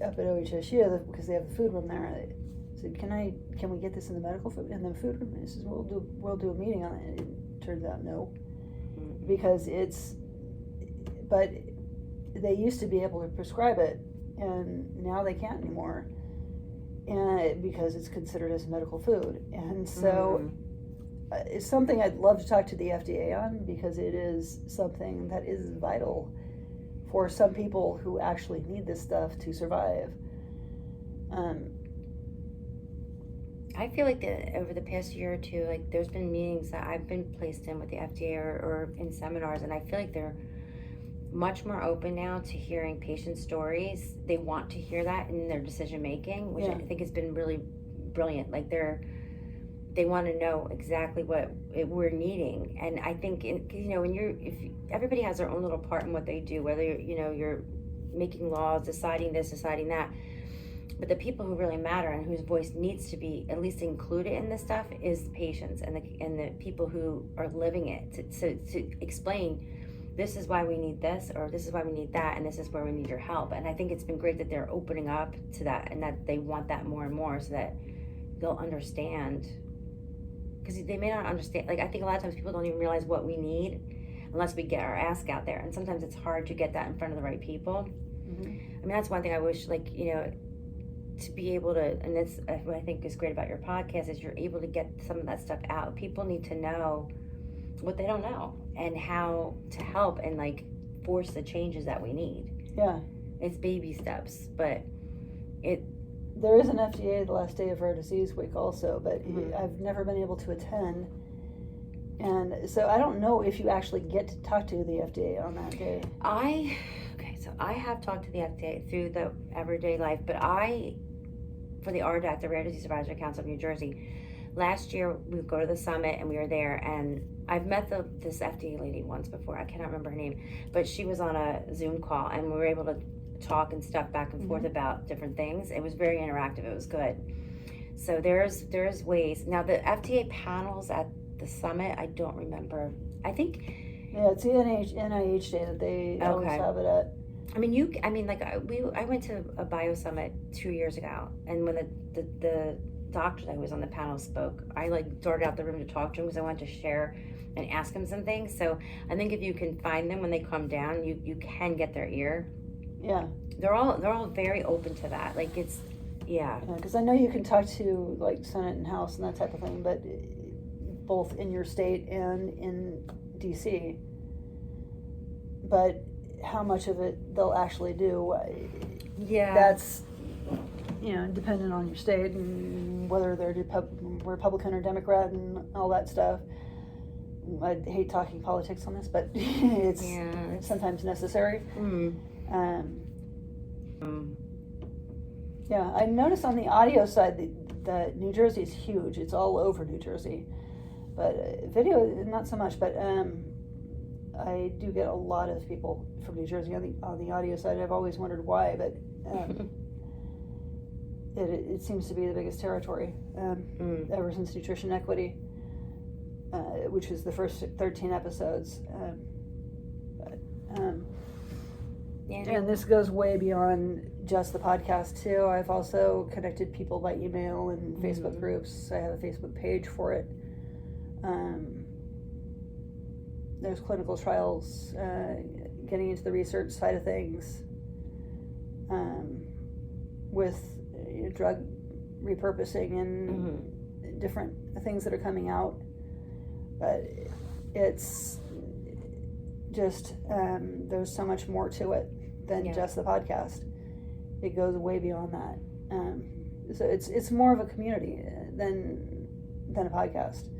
S1: up at OHSU, because they have a food room there, I said, can we get this in the medical food, in the food room? And he says, we'll do a meeting on it. It turns out no, because but they used to be able to prescribe it, and now they can't anymore, and because it's considered as medical food. And so it's something I'd love to talk to the FDA on, because it is something that is vital for some people who actually need this stuff to survive.
S2: I feel like over the past year or two, like, there's been meetings that I've been placed in with the FDA or in seminars, and I feel like they're much more open now to hearing patient stories. They want to hear that in their decision making, which I think has been really brilliant. Like, they want to know exactly what we're needing. And I think, you know, if everybody has their own little part in what they do, whether you're making laws, deciding this, deciding that, but the people who really matter and whose voice needs to be at least included in this stuff is patients and the people who are living it, to explain, this is why we need this, or this is why we need that, and this is where we need your help. And I think it's been great that they're opening up to that, and that they want that more and more, so that they'll understand. Because they may not understand. Like, I think a lot of times people don't even realize what we need unless we get our ask out there. And sometimes it's hard to get that in front of the right people. I mean, that's one thing I wish, like, you know, to be able to, and that's what I think is great about your podcast, is you're able to get some of that stuff out. People need to know what they don't know and how to help and, like, force the changes that we need.
S1: Yeah.
S2: It's baby steps, but
S1: there is an FDA the last day of Rare Disease Week also, but I've never been able to attend. And so I don't know if you actually get to talk to the FDA on that day.
S2: So I have talked to the FDA through the everyday life, but for the RDAC, the Rare Disease Advisory Council of New Jersey, last year we would go to the summit and we were there, and I've met this FDA lady once before, I cannot remember her name, but she was on a Zoom call and we were able to talk and stuff back and forth about different things. It was very interactive. It was good. So there's ways. Now, the FDA panels at the summit, I don't remember. I think
S1: it's the NIH day that they always have it at.
S2: I went to a bio summit 2 years ago, and when the doctor that was on the panel spoke, I, like, darted out the room to talk to him because I wanted to share and ask him some things. So I think if you can find them when they come down, you can get their ear.
S1: Yeah,
S2: they're all very open to that. Like, it's
S1: because I know you can talk to, like, Senate and House and that type of thing, but both in your state and in DC. But how much of it they'll actually do, that's, you know, dependent on your state and whether they're Republican or Democrat and all that stuff. I hate talking politics on this, but it's sometimes necessary. Yeah, I noticed on the audio side that New Jersey is huge. It's all over New Jersey, but video not so much. But I do get a lot of people from New Jersey on the audio side. I've always wondered why, but it seems to be the biggest territory ever since Nutrition Equity, which was the first 13 episodes.
S2: Yeah.
S1: And this goes way beyond just the podcast too. I've also connected people by email and Facebook groups. I have a Facebook page for it. There's clinical trials, getting into the research side of things, with drug repurposing and different things that are coming out. But it's just, there's so much more to it than just the podcast. It goes way beyond that. So it's more of a community than a podcast.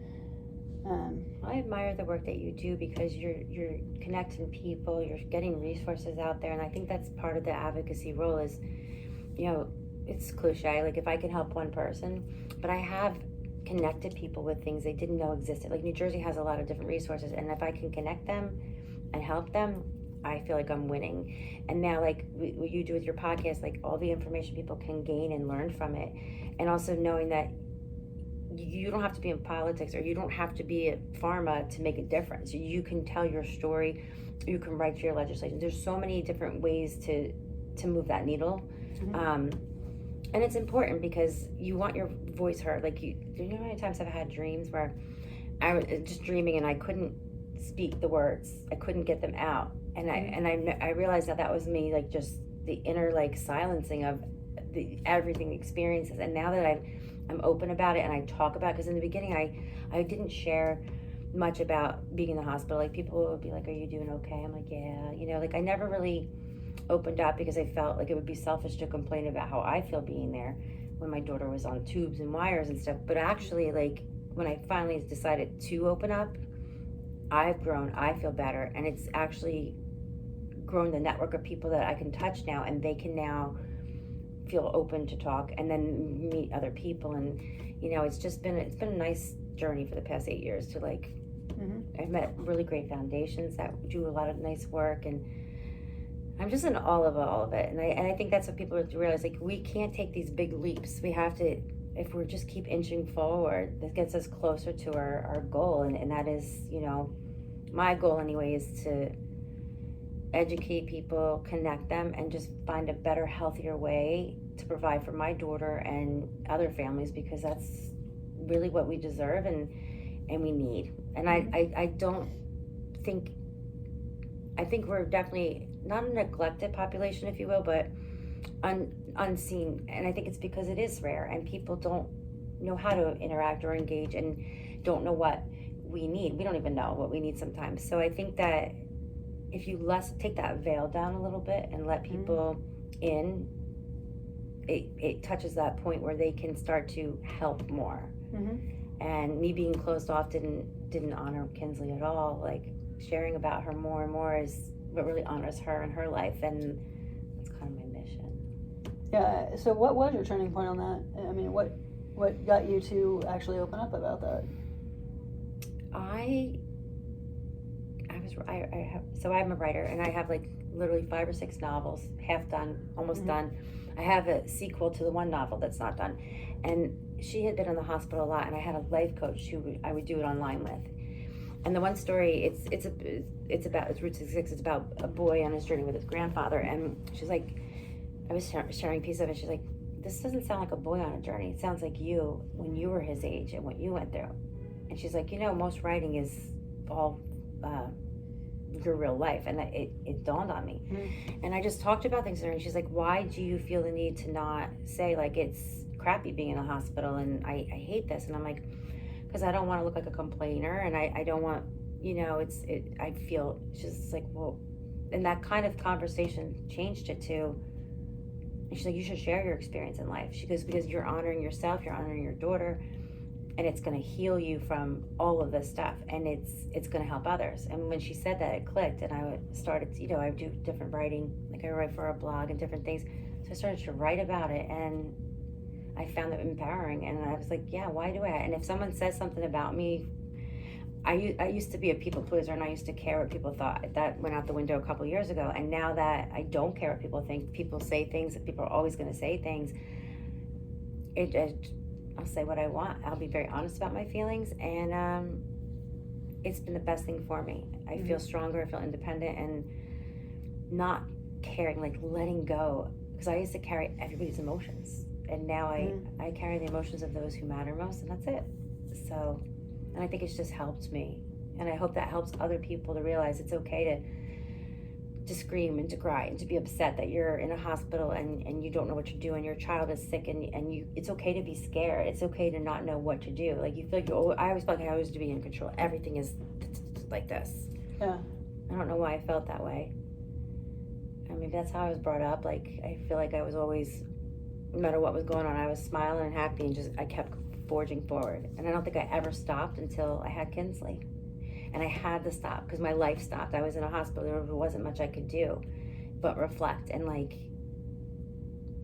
S2: I admire the work that you do because you're connecting people, you're getting resources out there, and I think that's part of the advocacy role is, it's cliche, like if I can help one person, but I have connected people with things they didn't know existed. Like New Jersey has a lot of different resources, and if I can connect them and help them, I feel like I'm winning. And now, like what you do with your podcast, like all the information people can gain and learn from it, and also knowing that you don't have to be in politics or you don't have to be at pharma to make a difference. You can tell your story, you can write your legislation. There's so many different ways to move that needle. And it's important because you want your voice heard. Like you know how many times I've had dreams where I was just dreaming and I couldn't speak the words, I couldn't get them out, and I realized that was me, like just the inner like silencing of everything experiences. And now that I'm open about it and I talk about it, because in the beginning I didn't share much about being in the hospital. Like people would be like, are you doing okay? I'm like, yeah, like I never really opened up because I felt like it would be selfish to complain about how I feel being there when my daughter was on tubes and wires and stuff. But actually, like when I finally decided to open up, I've grown, I feel better, and it's actually grown the network of people that I can touch now, and they can now feel open to talk and then meet other people. And it's been a nice journey for the past 8 years to like I've met really great foundations that do a lot of nice work, and I'm just in all of it. And I think that's what people have to realize, like we can't take these big leaps. We have to, if we just keep inching forward, that gets us closer to our goal. And that is, my goal anyway, is to educate people, connect them, and just find a better, healthier way to provide for my daughter and other families, because that's really what we deserve and we need. And I think we're definitely not a neglected population, if you will, but unseen. And I think it's because it is rare and people don't know how to interact or engage and don't know what we need. We don't even know what we need sometimes. So I think that if you take that veil down a little bit and let people in, it touches that point where they can start to help more. And me being closed off didn't honor Kinsley at all. Like sharing about her more and more is what really honors her and her life, and that's kind of my mission.
S1: Yeah. So what was your turning point on that? I mean, what got you to actually open up about that?
S2: I'm a writer, and I have like literally 5 or 6 novels, half done, almost done. I have a sequel to the one novel that's not done, and she had been in the hospital a lot, and I had a life coach who I would do it online with. And the one story, it's Route 66. It's about a boy on his journey with his grandfather, and she's like, I was sharing a piece of it. She's like, this doesn't sound like a boy on a journey. It sounds like you when you were his age and what you went through. And she's like, most writing is all your real life, and it dawned on me. And I just talked about things to her, and she's like, why do you feel the need to not say like it's crappy being in a hospital and I hate this? And I'm like, because I don't want to look like a complainer, and I don't want, I feel, she's like, well, and that kind of conversation changed it to, and she's like, you should share your experience in life. She goes, because you're honoring yourself, you're honoring your daughter, and it's going to heal you from all of this stuff, and it's going to help others. And when she said that, it clicked, and I started, I do different writing, like I write for a blog and different things. So I started to write about it, and I found it empowering, and I was like, yeah, why do I? And if someone says something about me, I used to be a people pleaser, and I used to care what people thought. That went out the window a couple years ago, and now that I don't care what people think, people say things, that people are always going to say things. I'll say what I want. I'll be very honest about my feelings, and it's been the best thing for me. I feel stronger, I feel independent, and not caring, like letting go, because I used to carry everybody's emotions, and now I carry the emotions of those who matter most, and that's it. So, and I think it's just helped me, and I hope that helps other people to realize it's okay to scream and to cry and to be upset that you're in a hospital and you don't know what you're doing, your child is sick, and you, it's okay to be scared, it's okay to not know what to do. Like, you feel like I always felt like I was to be in control, everything is like this.
S1: Yeah.
S2: I don't know why I felt that way. I mean, that's how I was brought up. Like, I feel like I was always, no matter what was going on, I was smiling and happy, and just, I kept forging forward. And I don't think I ever stopped until I had Kinsley. And I had to stop because my life stopped. I was in a hospital. There wasn't much I could do but reflect and, like,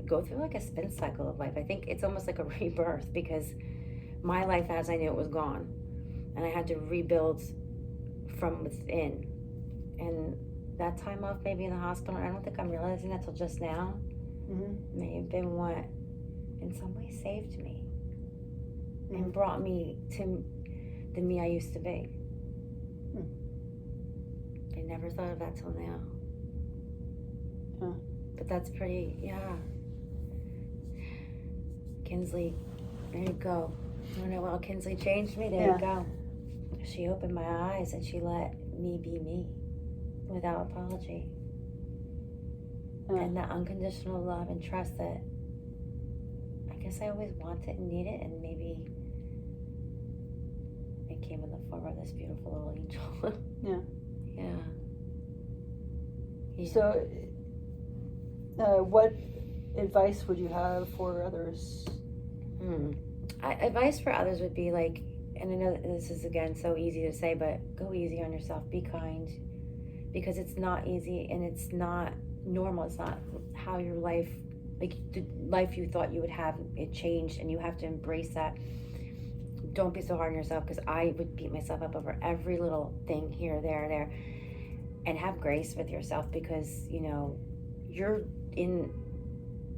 S2: go through, like, a spin cycle of life. I think it's almost like a rebirth, because my life as I knew it was gone. And I had to rebuild from within. And that time off maybe in the hospital, I don't think I'm realizing that till just now, may have been what in some way saved me and brought me to the me I used to be. I never thought of that till now. But that's pretty, Kinsley, there you go. You know, well, Kinsley changed me, there you go. She opened my eyes and she let me be me without apology. And that unconditional love and trust that I guess I always wanted and needed, and maybe it came in the form of this beautiful little angel. Yeah.
S1: So, what advice would you have for others?
S2: Advice for others would be like, and I know that this is, again, so easy to say, but go easy on yourself, be kind, because it's not easy and it's not normal. It's not how your life, like the life you thought you would have, it changed, and you have to embrace that. Don't be so hard on yourself, because I would beat myself up over every little thing here, there, and have grace with yourself, because, you know, you're in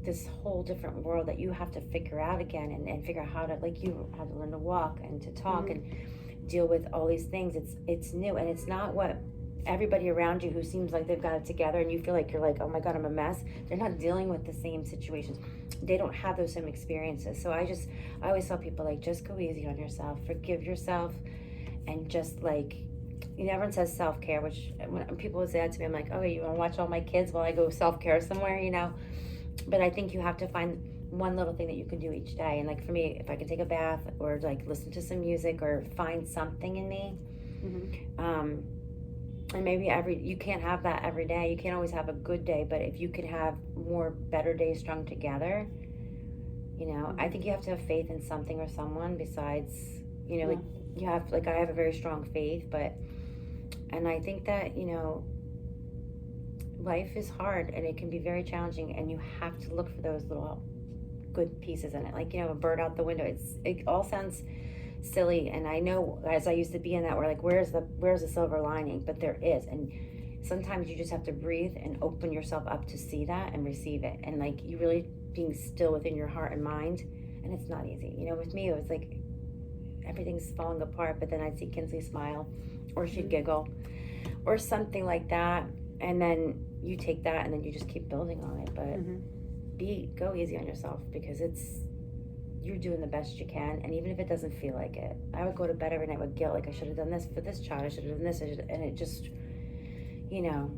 S2: this whole different world that you have to figure out again, and figure out how to, like, you have to learn to walk and to talk and deal with all these things. It's new, and it's not what everybody around you who seems like they've got it together, and you feel like you're like, oh my God, I'm a mess. They're not dealing with the same situations. They don't have those same experiences. So I always tell people, like, just go easy on yourself, forgive yourself, and just, like, you know, everyone says self-care, which when people would say that to me, I'm like, oh, you want to watch all my kids while I go self-care somewhere, you know? But I think you have to find one little thing that you can do each day. And, like, for me, if I can take a bath, or, like, listen to some music, or find something in me, and maybe you can't have that every day. You can't always have a good day, but if you can have more better days strung together, you know, I think you have to have faith in something or someone besides, you know, like, you have, like, I have a very strong faith, and I think that, you know, life is hard and it can be very challenging, and you have to look for those little good pieces in it. Like, you know, a bird out the window. It all sounds silly, and I know, as I used to be in that, where, like, where's the silver lining? But there is, and sometimes you just have to breathe and open yourself up to see that and receive it, and, like, you really being still within your heart and mind. And it's not easy, you know. With me, it was like everything's falling apart, but then I'd see Kinsley smile, or she'd giggle, or something like that, and then you take that and then you just keep building on it. But go easy on yourself, because you're doing the best you can, and even if it doesn't feel like it. I would go to bed every night with guilt, like, I should have done this for this child, I should have done this, and it just, you know,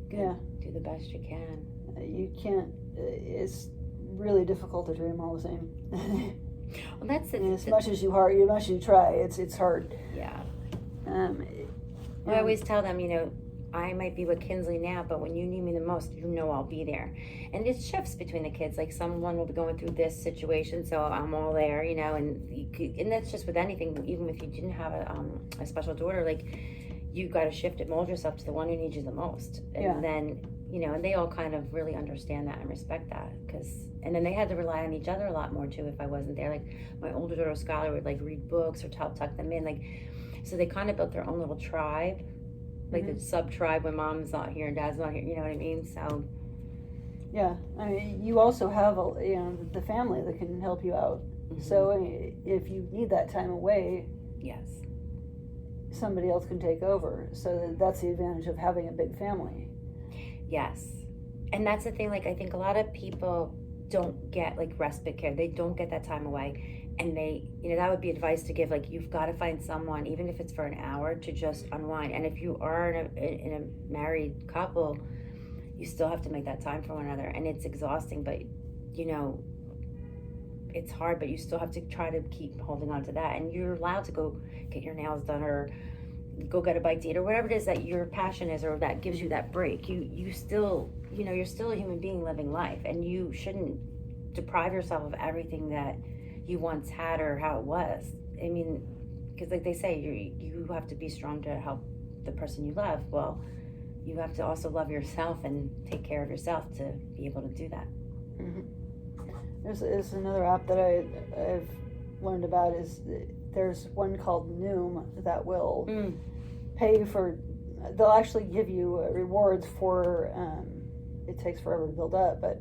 S2: do the best you can.
S1: You can't, it's really difficult to dream all the same.
S2: Well, that's it.
S1: As much as you try, it's hard.
S2: Yeah. I always tell them, you know, I might be with Kinsley now, but when you need me the most, you know I'll be there. And it shifts between the kids. Like, someone will be going through this situation, so I'm all there, you know. And that's just with anything. Even if you didn't have a special daughter, like, you got to shift it, mold yourself to the one who needs you the most. And then, you know, and they all kind of really understand that and respect that, and then they had to rely on each other a lot more too if I wasn't there. Like, my older daughter Skylar would, like, read books or help tuck them in, like, so they kind of built their own little tribe, like the sub-tribe when mom's not here and dad's not here, you know what I mean? So
S1: yeah, I mean, you also have the family that can help you out. So if you need that time away, somebody else can take over. So that's the advantage of having a big family.
S2: Yes. And that's the thing, like, I think a lot of people don't get, like, respite care. They don't get that time away. And they, that would be advice to give, like, you've got to find someone, even if it's for an hour, to just unwind. And if you are in a married couple, you still have to make that time for one another. And it's exhausting, but, it's hard, but you still have to try to keep holding on to that. And you're allowed to go get your nails done or go get a bite to eat or whatever it is that your passion is or that gives you that break. You still, you're still a human being living life, and you shouldn't deprive yourself of everything that you once had or how it was. I mean, because like they say, you have to be strong to help the person you love. Well, you have to also love yourself and take care of yourself to be able to do that.
S1: Mm-hmm. There's another app that I've learned about. There's one called Noom that will pay for. They'll actually give you rewards for. It takes forever to build up, but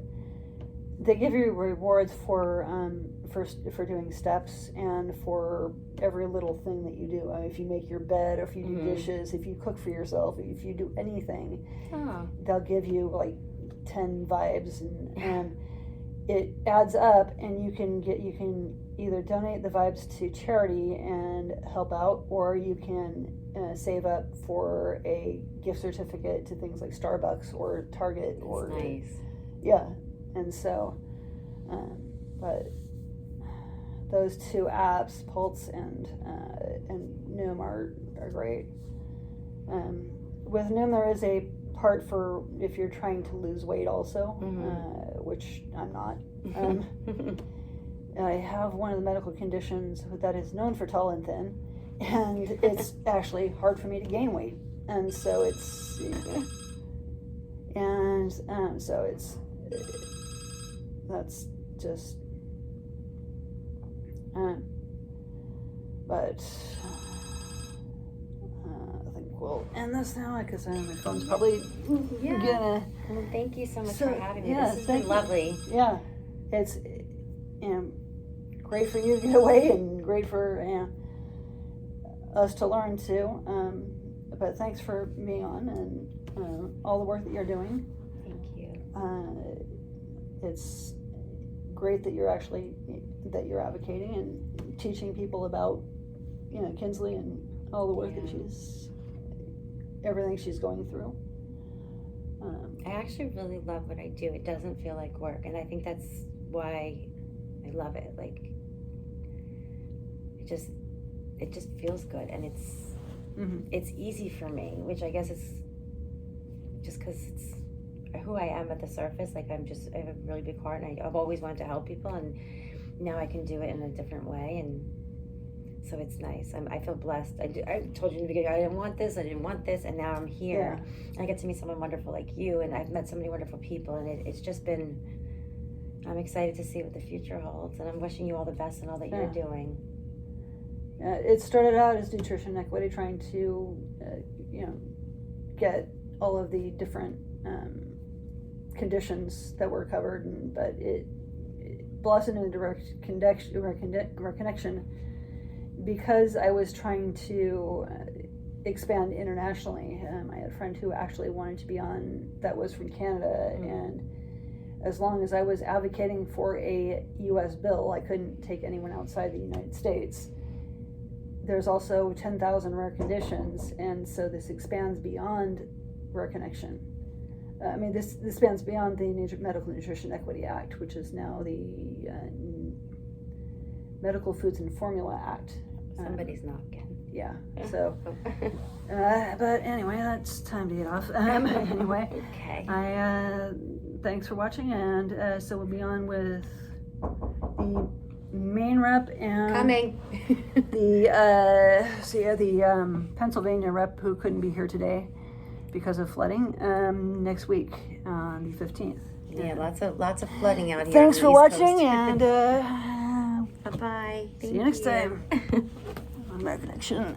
S1: they give you rewards for doing steps and for every little thing that you do. If you make your bed, or if you do dishes, if you cook for yourself, if you do anything, they'll give you like 10 vibes, and it adds up, and you can either donate the vibes to charity and help out, or you can save up for a gift certificate to things like Starbucks or Target.
S2: That's
S1: or
S2: nice.
S1: Yeah, and so, but those two apps, Pulse and Noom, are great. With Noom, there is a part for if you're trying to lose weight also, which I'm not. I have one of the medical conditions that is known for tall and thin, and it's actually hard for me to gain weight, and so it's that's just but I think we'll end this now because my phone's probably gonna.
S2: Well, thank you so much for having me.
S1: Yeah,
S2: this has been lovely.
S1: Yeah, it's great for you to get away, and great for us to learn too. But thanks for being on and all the work that you're doing.
S2: Thank you.
S1: It's great that you're advocating and teaching people about Kinsley and all the work that everything she's going through.
S2: I actually really love what I do. It doesn't feel like work, and I think that's why I love it. Like, it just feels good, and it's easy for me, which I guess is just because it's who I am at the surface. Like, I have a really big heart, and I've always wanted to help people, and now I can do it in a different way, and so it's nice. I feel blessed. I told you in the beginning, I didn't want this, and now I'm here. Yeah. And I get to meet someone wonderful like you, and I've met so many wonderful people, and it's just been, I'm excited to see what the future holds, and I'm wishing you all the best in all that you're doing.
S1: It started out as nutrition equity, trying to, get all of the different conditions that were covered, but it blossomed into direct connection because I was trying to expand internationally. I had a friend who actually wanted to be on, that was from Canada, and as long as I was advocating for a U.S. bill, I couldn't take anyone outside the United States. There's also 10,000 rare conditions, and so this expands beyond rare connection. This spans beyond the Medical Nutrition Equity Act, which is now the Medical Foods and Formula Act.
S2: Somebody's knocking.
S1: Yeah. So, but anyway, that's time to get off. Anyway.
S2: Okay.
S1: Thanks for watching, and so we'll be on with the main rep and
S2: coming.
S1: the Pennsylvania rep who couldn't be here today because of flooding. Next week on the 15th.
S2: Yeah, lots of flooding out here.
S1: Thanks for watching, and
S2: bye-bye.
S1: See you next time on Rare Connection.